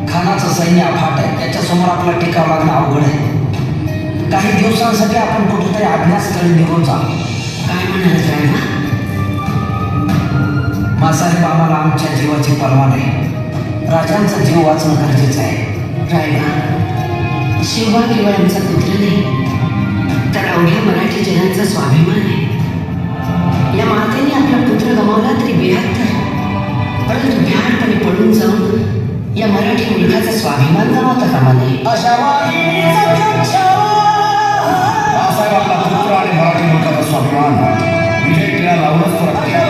खानाचं सैन्य अफाट आहे. त्याच्यासमोर आपला टिकाव लागणं अवघड आहे. काही दिवसांसाठी आपण कुठेतरी अभ्यासकडे निघून जा. काय म्हणाल रायबा? मासाहेब, आम्हाला आमच्या जीवाची पर्वा नाही. राजांचा जीव वाचणं गरजेचं आहे. रायबा, शिवबा केवळ आमचा पुत्र नाही, तर अवघ्या मराठी जनांचा स्वाभिमान आहे. या मातेने आपला पुत्र गमावला तरी बेहत्तर, परंतु भ्याडपणे पडून जाऊन या मराठी मुलगाचा स्वाभिमान गमावता कामा नये. बाळासाहेब आपला पुत्र आणि मराठी मुलगाचा स्वाभिमान विजय टिळा लावूनच तो रक्षण.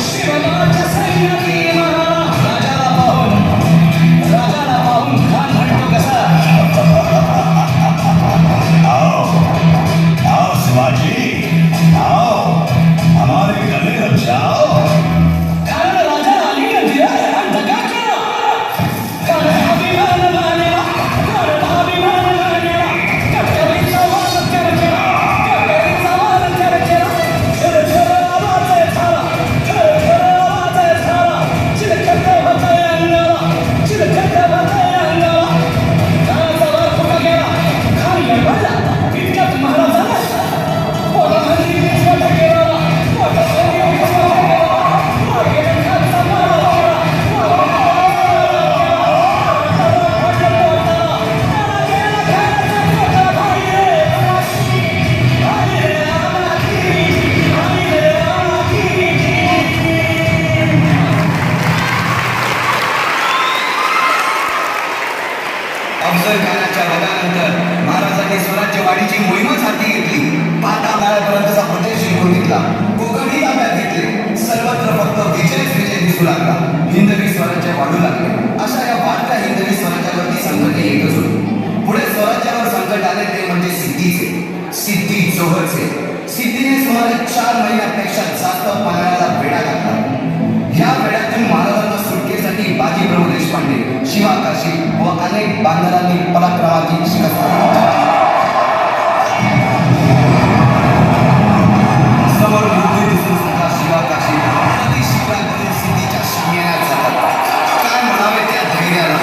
शिवराज सैन्य अफजल खानाच्या वधानंतर महाराजांनी स्वराज्य वाढीची मोहीमच हाती घेतली. पाताळापर्यंतचा प्रदेश जिंकून घेतला. कोकणही ताब्यात घेतले. सर्वत्र फक्त विजय दिसू लागला. हिंदवी स्वराज्य वाढू लागले. अशा या वाढत्या हिंदवी स्वराज्यावरती संकट येतच होते. पुढे स्वराज्यावर संकट आले ते म्हणजे सिद्धी जोहरचे. सिद्धीने सुमारे 4 महिन्यापेक्षा जास्त पन्हाळ्याला वेढा घातला. या वेळातून महाराजांना सुटकेसाठी बाजी प्रभू देशपांडे, शिवा काशी व अनेक बांधवांनी पराक्रमाची शिकस्त समोर मृत्यू दिसून सुद्धा शिवा काशी शिकला करून सिद्धीच्या शामियानात जातात. काय म्हणावे त्या धैर्याला.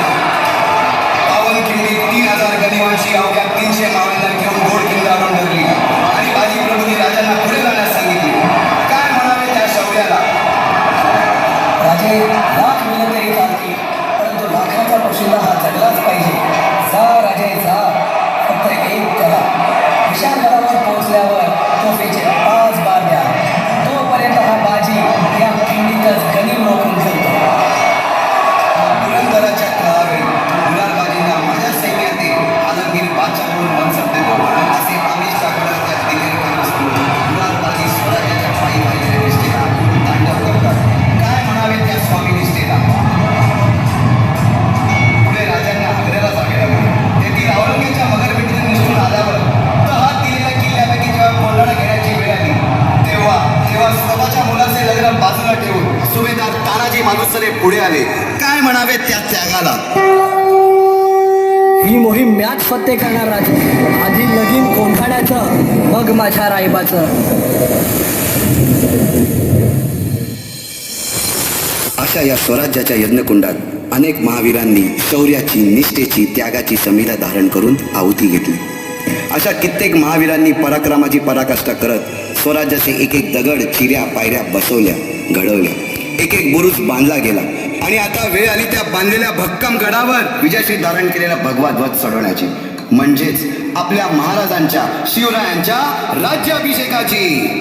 पावनखिंडी 3000 गनिमांची अवघ्या 300 मावळ्यांना घेऊन गोड किल्ल्यावरून धरली आणि बाजी प्रभूंनी राजांना पुढे जाण्यास सांगितले. काय म्हणावे त्या शौर्याला. राजे लाख मिळत तरी चालतील, परंतु लाखाचा पोशिंदा हा जगलाच पाहिजे. जा राजे जा, फक्त एक करा. विशाळगडावर पोहोचल्यावर तोफेचे 5 बार द्या. तोपर्यंत हा बाजी या खिंडीतच गनिम रोखून ठेवतो. पुरंदराच्या तळावेळी गुलालबाजींना माझ्या सैन्यातील आलमगीर बादशाहकडून मनसब देतो असे आमिष दाखवण्यास त्या दिलेर गुलालबाजी स्वराज्याच्या पायी पाहिजे निष्ठेला तांडव करतात. काय म्हणावे त्या स्वामी निष्ठेला. पुढे राजांना आग्र्याला जावे लागले. तेथील औरंगजेबाच्या मगरपेटीतून निष्ठून आल्यावर तहात दिलेल्या किल्ल्यापैकी जेव्हा कोंढाणा घेण्याची वेळ आली तेव्हा स्वतःच्या मुलाचे लग्न बाजूला ठेवून सुभेदार तानाजी मालुसरे पुढे आले. काय म्हणावे त्या त्यागाला. ही मोहीम मॅच फत्ते करणार राजे. आधी लगीन कोंढाण्याचं, मग माझ्या रायबाचं. अशा या स्वराज्याच्या यज्ञकुंडात अनेक महावीरांनी शौर्याची, निष्ठेची, त्यागाची समिधा धारण करून आहुती घेतली. अशा कित्येक महावीरांनी पराक्रमाची पराकाष्ठा करत स्वराज्याचे एक एक दगड, चिऱ्या, पायऱ्या बसवल्या, घडवल्या. एक एक बुरुज बांधला गेला आणि आता वेळ आली त्या बांधलेल्या भक्कम गडावर विजयश्री धारण केलेला भगवा ध्वज चढवण्याची, म्हणजेच आपल्या महाराजांच्या, शिवरायांच्या राज्याभिषेकाची.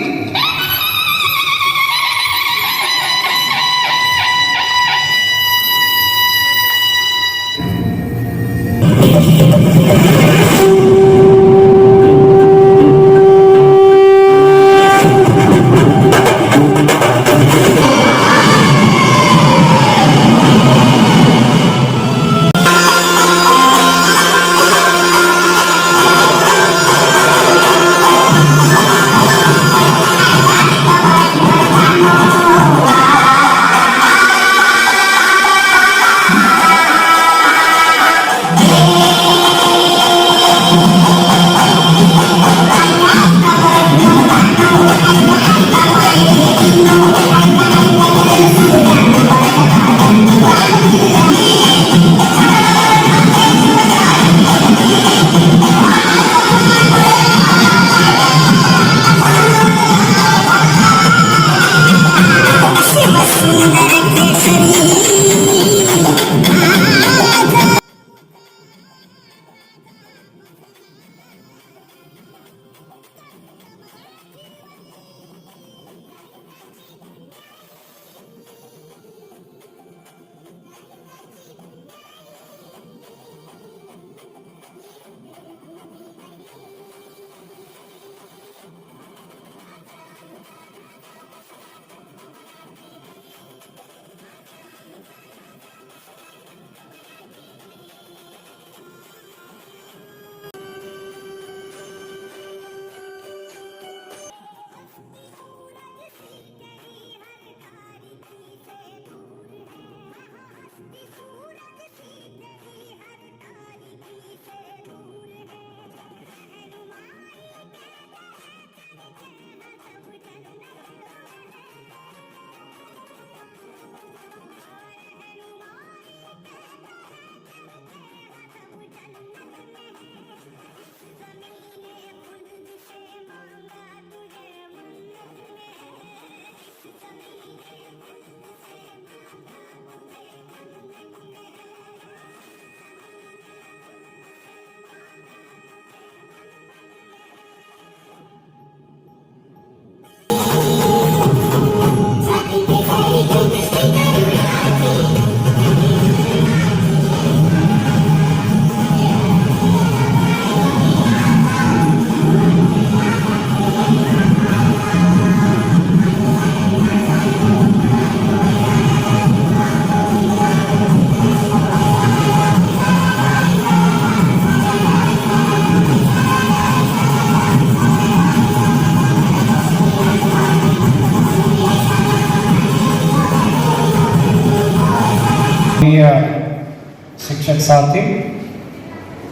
साथी,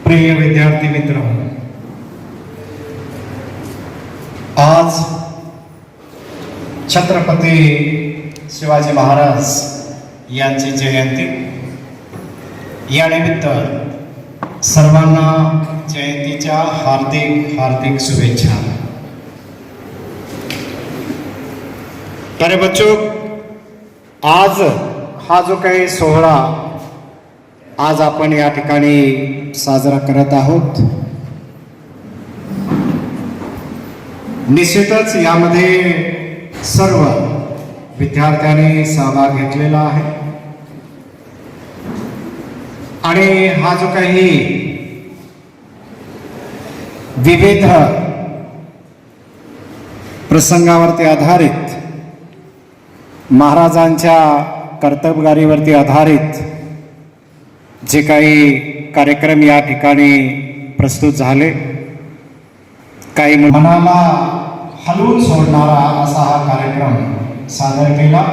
प्रिय विद्यार्थी मित्र, आज छत्रपती शिवाजी महाराज यांची जयंती. या निमित्त सर्वांना जयंतीच्या हार्दिक हार्दिक शुभेच्छा. प्यारे बच्चों, आज हा जो काही सोहळा आज आपण या ठिकाणी साजरा करत आहोत, निश्चितच यामध्ये सर्व विद्यार्थ्यांनी सहभाग घेतलेला आहे आणि हा जो काही विविध प्रसंगावरती आधारित, महाराजांच्या कर्तबगारीवरती आधारित जे काही कार्यक्रम या ठिकाणी प्रस्तुत झाले, काही मनाला हलवून सोडणारा असा हा कार्यक्रम सादर केला.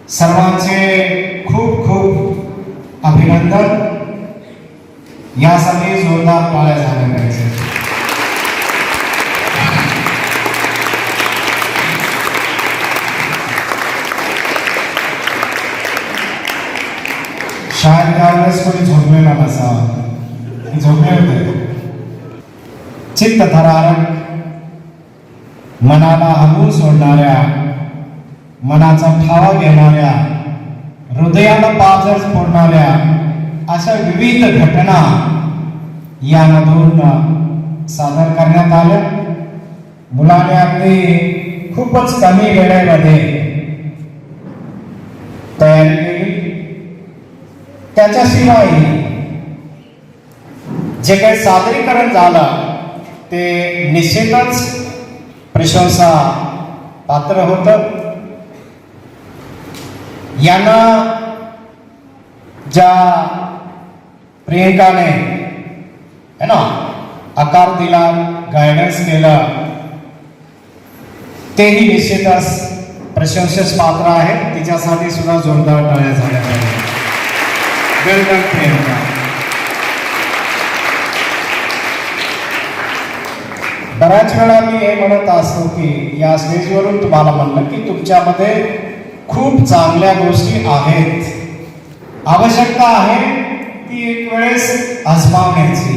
सर्वांचे खूप खूप अभिनंदन. यासाठी जोरदार टाळ्या झाल्या पाहिजे. शाळेत त्यावेळेस कोणी झोपलेला नसावा, की झोपले होते. चित्तथरारक, मनाला हलवून सोडणाऱ्या, मनाचा ठावा घेणाऱ्या, हृदयाला पाझर फोडणाऱ्या अशा विविध घटना यामधून सादर करण्यात आल्या. मुलाने अगदी खूपच कमी वेळेमध्ये तयारी केली. त्याच्याशिवाय जे काही सादरीकरण झालं ते निश्चितच प्रशंसा पात्र होतं. यांना ज्या प्रियंकाने है ना आकार दिला, गायडन्स केला, तेही निश्चितच प्रशंसेस पात्र आहे. तिच्यासाठी सुद्धा जोरदार टाळ्या झाल्या पाहिजे. वेल डन प्रियंका. बऱ्याच वेळा मी हे म्हणत असतो की या स्टेजवरून तुम्हाला म्हणलं की तुमच्यामध्ये खूप चांगल्या गोष्टी आहेत, आवश्यकता आहे ती एक वेळेस आजमावण्याची,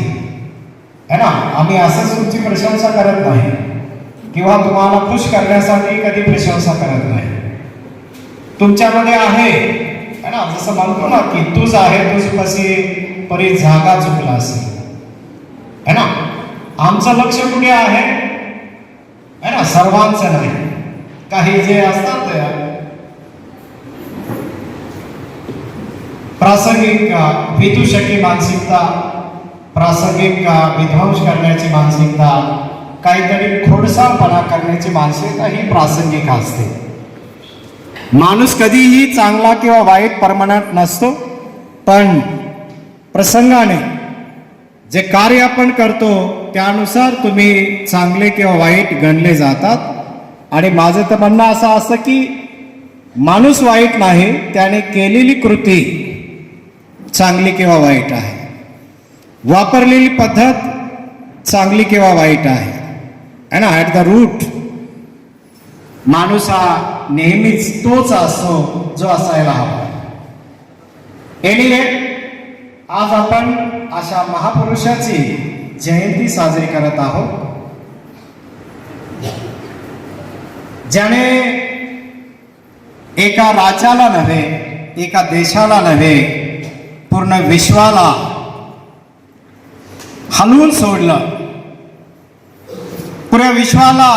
है ना. आम्ही असंच तुमची प्रशंसा करत नाही किंवा तुम्हाला खुश करण्यासाठी कधी प्रशंसा करत नाही. तुमच्यामध्ये आहे, है ना, जसं म्हणतो ना की तूच आहे तुझ पशी परी जागा चुकला असेल, है ना. आमचं लक्ष कुठे आहे, है ना, सर्वांचं नाही. काही जे असतात प्रासंगिक विदूषकी मानसिकता, प्रासंगिक विध्वंस करण्याची मानसिकता, काहीतरी खोडसाळपणा करण्याची मानसिकता ही प्रासंगिक असते. माणूस कधीही चांगला किंवा वाईट परमनंट नसतो, पण प्रसंगाने जे कार्य आपण करतो त्यानुसार तुम्ही चांगले किंवा वाईट गणले जातात. आणि माझं तर म्हणणं असं असतं की माणूस वाईट नाही, त्याने केलेली कृती चांगली किंवा वाईट आहे, वापरलेली पद्धत चांगली किंवा वाईट आहे, है ना. ॲट द रूट माणूस हा नेहमीच तोच असतो जो असायला हवा. एनिवे, आज आपण अशा महापुरुषाची जयंती साजरी करत आहोत ज्याने एका राज्याला नव्हे, एका देशाला नव्हे, पूर्ण विश्वाला हलवून सोडलं. पुऱ्या विश्वाला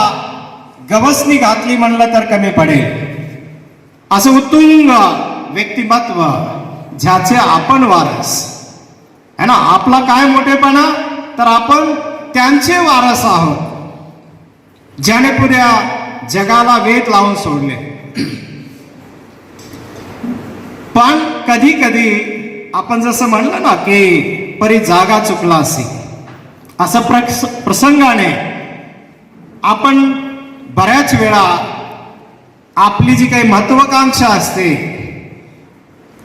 गवसणी घातली म्हणलं तर कमी पडेल. असं उत्तुंग व्यक्तिमत्व ज्याचे आपण वारस, है ना. आपला काय मोठेपणा, तर आपण त्यांचे वारस आहोत, ज्याने पुऱ्या जगाला वेध लावून सोडले. पण कधी कधी आपण जसं म्हणलं ना की परी जागा चुकला असे, असं प्रसंगाने आपण बऱ्याच वेळा आपली जी काही महत्वाकांक्षा असते,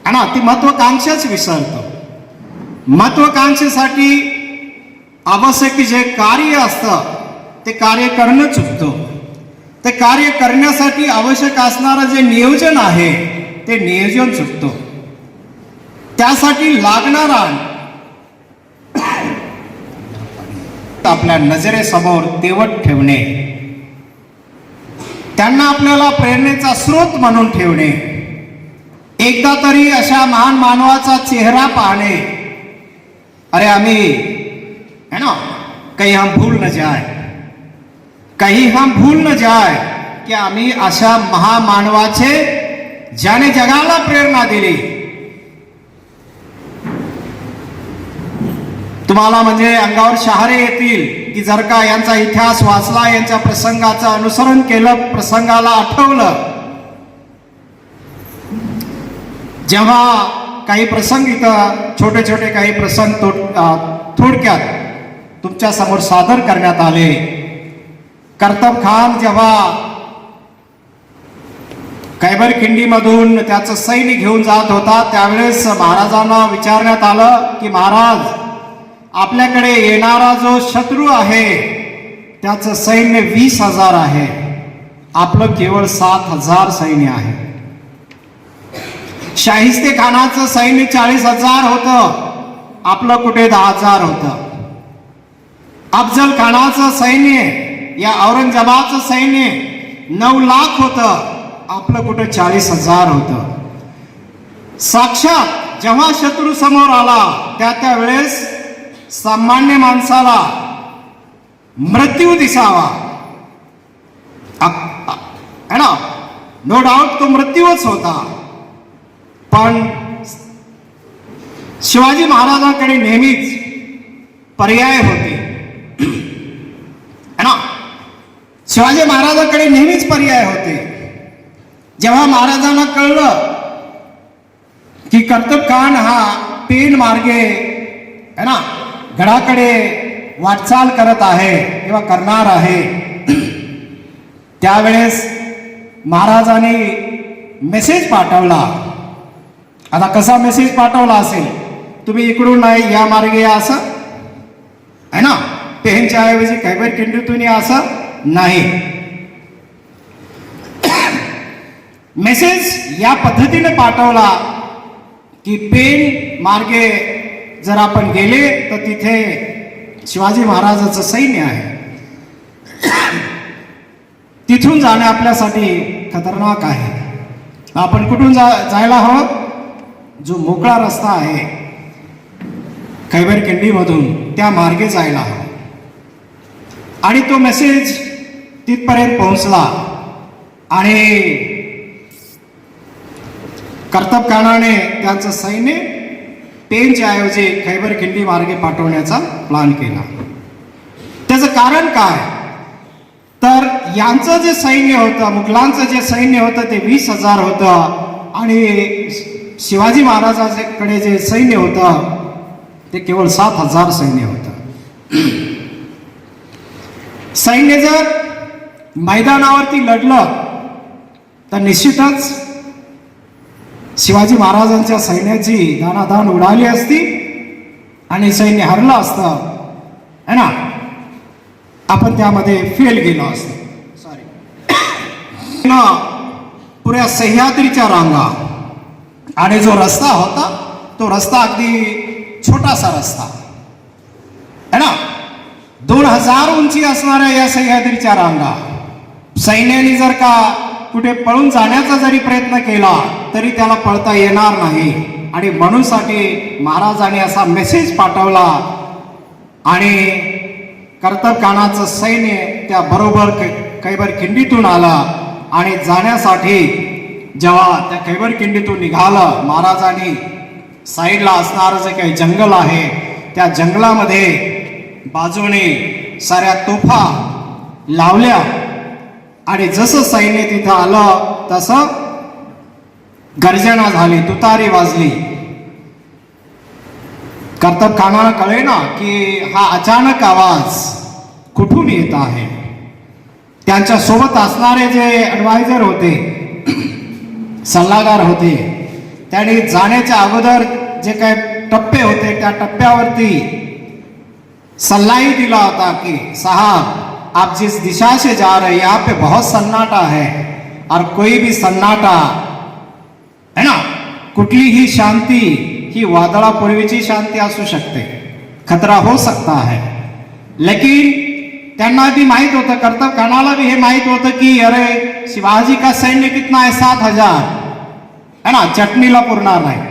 है ना, ती महत्वाकांक्षाच विसरतो. महत्वाकांक्षेसाठी आवश्यक जे कार्य असतं ते कार्य करणं चुकतं. ते कार्य करण्यासाठी आवश्यक असणारं जे नियोजन आहे ते नियोजन चुकतं. त्यासाठी लागणारा आपल्या नजरेसमोर तेवत ठेवणे, त्यांना आपल्याला प्रेरणेचा स्रोत म्हणून ठेवणे, एकदा तरी अशा महान मानवाचा चेहरा पाहणे. अरे आम्ही है ना, कहीं हम भूल न जाए, कहीं हम भूल न जाए की आम्ही अशा महामानवाचे ज्याने जगाला प्रेरणा दिली. तुम्हाला म्हणजे अंगावर शहारे येतील की जर का यांचा इतिहास वाचला, यांच्या प्रसंगाचं अनुसरण केलं, प्रसंगाला आठवलं. जेव्हा काही प्रसंग इथं छोटे छोटे काही प्रसंग थोडक्यात तुमच्या समोर सादर करण्यात आले. कर्तब खान जेव्हा खैबर खिंडीमधून त्याचं सैन्य घेऊन जात होता त्यावेळेस महाराजांना विचारण्यात आलं की महाराज, आपल्याकडे येणारा जो शत्रू आहे त्याचं सैन्य 20,000 आहे, आपलं केवळ 7,000 सैन्य आहे. शाहिस्ते खानाचं सैन्य 40,000 होतं, आपलं कुठे 10,000 होतं. अफजल खानाचं सैन्य या औरंगजेबाचं सैन्य 9 लाख होतं, आपलं कुठे 40,000 होतं. साक्षात जेव्हा शत्रू समोर आला त्यावेळेस सामान्य माणसाला मृत्यू दिसावा, है ना, नो डाऊट तो मृत्यूच होता. पण शिवाजी महाराजांकडे नेहमीच पर्याय होते, है ना. शिवाजी महाराजांकडे नेहमीच पर्याय होते. जेव्हा महाराजांना कळलं की कर्तब खान हा पेन मार्गे है ना गडाकडे वाटचाल करत आहे किंवा करणार आहे, त्यावेळेस महाराजांनी मेसेज पाठवला. आता कसा मेसेज पाठवला असेल, तुम्ही इकडून नाही या मार्गे या असं, है ना, पेनच्या ऐवजी खैबर खिंडीतून या असं नाही. मेसेज या पद्धतीने पाठवला की पेन मार्गे जर आपण गेले तर तिथे शिवाजी महाराजाचं सैन्य आहे, तिथून जाणे आपल्यासाठी खतरनाक आहे. आपण कुठून जायला हवं, जो मोकळा रस्ता आहे खैबर खिंडीमधून त्या मार्गे जायला हवं. आणि तो मेसेज तिथपर्यंत पोहोचला आणि कर्तब खानाने त्यांचं सैन्य पेनच्या ऐवजी खैबर खिंडी मार्गे पाठवण्याचा प्लान केला. त्याचं कारण काय, तर यांचं जे सैन्य होतं, मुघलांचं जे सैन्य होतं ते 20,000 होतं आणि शिवाजी महाराजांकडे जे सैन्य होतं ते केवळ 7,000 सैन्य होतं. सैन्य जर मैदानावरती लढलं तर निश्चितच शिवाजी महाराजांच्या सैन्याची दानादान उडाली असती आणि सैन्य हरलं असतं, है ना, आपण त्यामध्ये फेल गेलो असतो. सॉरी, पुऱ्या सह्याद्रीच्या रांगा आणि जो रस्ता होता तो रस्ता अगदी छोटासा रस्ता, है ना, 2,000 उंची असणाऱ्या या सह्याद्रीच्या रांगा. सैन्याने जर का कुठे पळून जाण्याचा जरी प्रयत्न केला तरी त्याला पळता येणार नाही. आणि म्हणून साठी महाराजांनी असा मेसेज पाठवला आणि कर्तब खानाचं सैन्य त्या बरोबर खैबर खिंडीतून आलं. आणि जाण्यासाठी जेव्हा त्या खैबर खिंडीतून निघालं, महाराजांनी साईडला असणारं जे काही जंगल आहे त्या जंगलामध्ये बाजूने साऱ्या तोफा लावल्या आणि जसं सैन्य तिथं आलं तसं गर्जना झाली, तुतारी वाजली. कर्तब खानाला कळे ना की हा अचानक आवाज कुठून येत आहे. त्यांच्या सोबत असणारे जे ॲडवायझर होते, सल्लागार होते, त्यांनी जाण्याच्या अगोदर जे काय टप्पे होते, त्या टप्प्यावरती सल्लाही दिला होता कि साहब आप जिस दिशा से जा रहे हैं यहाँ पे बहुत सन्नाटा है और कोई भी सन्नाटा है ना, कुठलीही शांती ही वादळापूर्वीची शांती असू शकते, खतरा हो सकता है. लेकिन त्यांना भी माहित होतं, कर्तबखानाला भी हे माहित होतं की अरे शिवाजी का सैन्य कितना है, 7,000 है ना, चटणीला पुरणार नाही.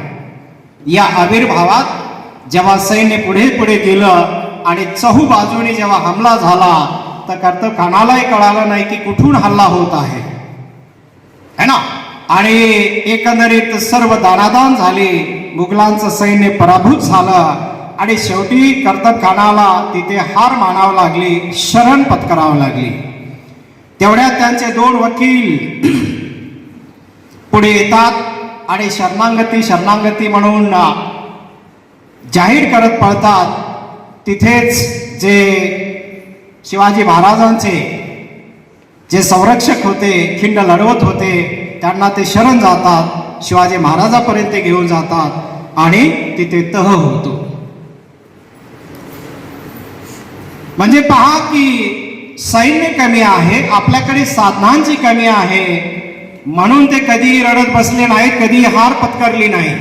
या आविर्भावात जेव्हा सैन्य पुढे पुढे गेलं आणि चहू बाजूने जेव्हा हमला झाला तर कर्तबखानालाही कळालं नाही की कुठून हल्ला होत आहे, है ना. आणि एकंदरीत सर्व दानादान झाले, मुघलांचं सैन्य पराभूत झालं आणि शेवटी कर्तबखानाला तिथे हार मानावं लागली, शरण पत्करावं लागली. तेवढ्यात त्यांचे 2 वकील पुढे येतात आणि शरणागती म्हणून जाहीर करत पळतात. तिथेच जे शिवाजी महाराजांचे जे संरक्षक होते, खिंड लढवत होते, त्यांना ते शरण जातात, शिवाजी महाराजापर्यंत घेऊन जातात आणि तिथे तह होतो. म्हणजे पहा की सैन्य कमी आहे, आपल्याकडे साधनांची कमी आहे, म्हणून ते कधी रडत बसले नाहीत, कधी हार पत्करली नाही,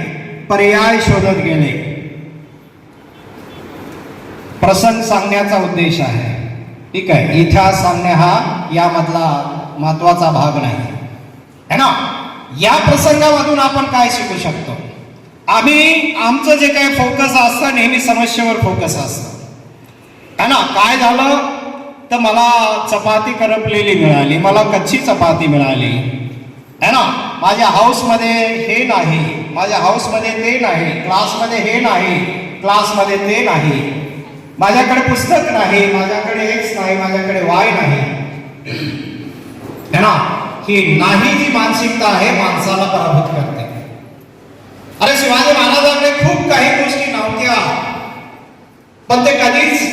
पर्याय शोधत गेले. प्रसंग सांगण्याचा उद्देश आहे, ठीक आहे, इतिहास सांगणे हा यामधला महत्वाचा भाग नाही, है ना. या प्रसंगामधून आपण काय शिकू शकतो? आमचं जे काही फोकस असतं नेहमी समस्येवर फोकस असतं, है ना. काय झालं तर मला चपाती करपलेली मिळाली, मला कच्ची चपाती मिळाली, है ना. माझ्या हाऊसमध्ये हे नाही, माझ्या हाऊसमध्ये ते नाही, क्लासमध्ये हे नाही, क्लासमध्ये ते नाही, माझ्याकडे पुस्तक नाही, माझ्याकडे एक्स नाही, माझ्याकडे वाय नाही, है ना. ही नाही जी मानसिकता आहे माणसाला पराभूत करते. अरे शिवाजी महाराजांकडे खूप काही गोष्टी नव्हत्या, पण ते कधीच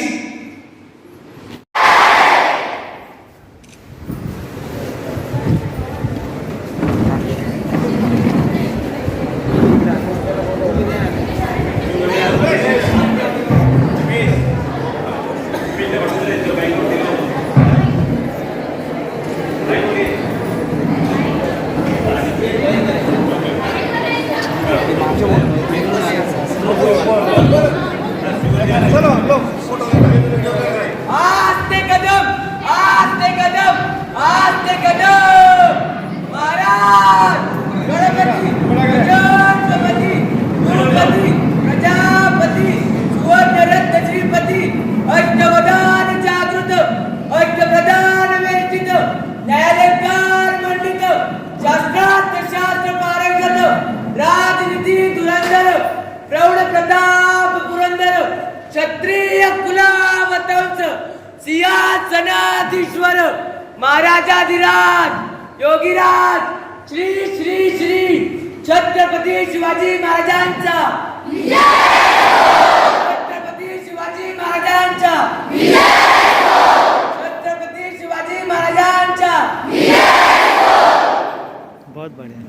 क्षत्रिय कुलावतंस सिंहासनाधीश्वर महाराजाधिराज योगीराज श्री श्री श्री छत्रपती शिवाजी महाराजांचा, छत्रपती शिवाजी महाराजांचा, छत्रपती शिवाजी महाराजांचा. बहुत बढ़िया.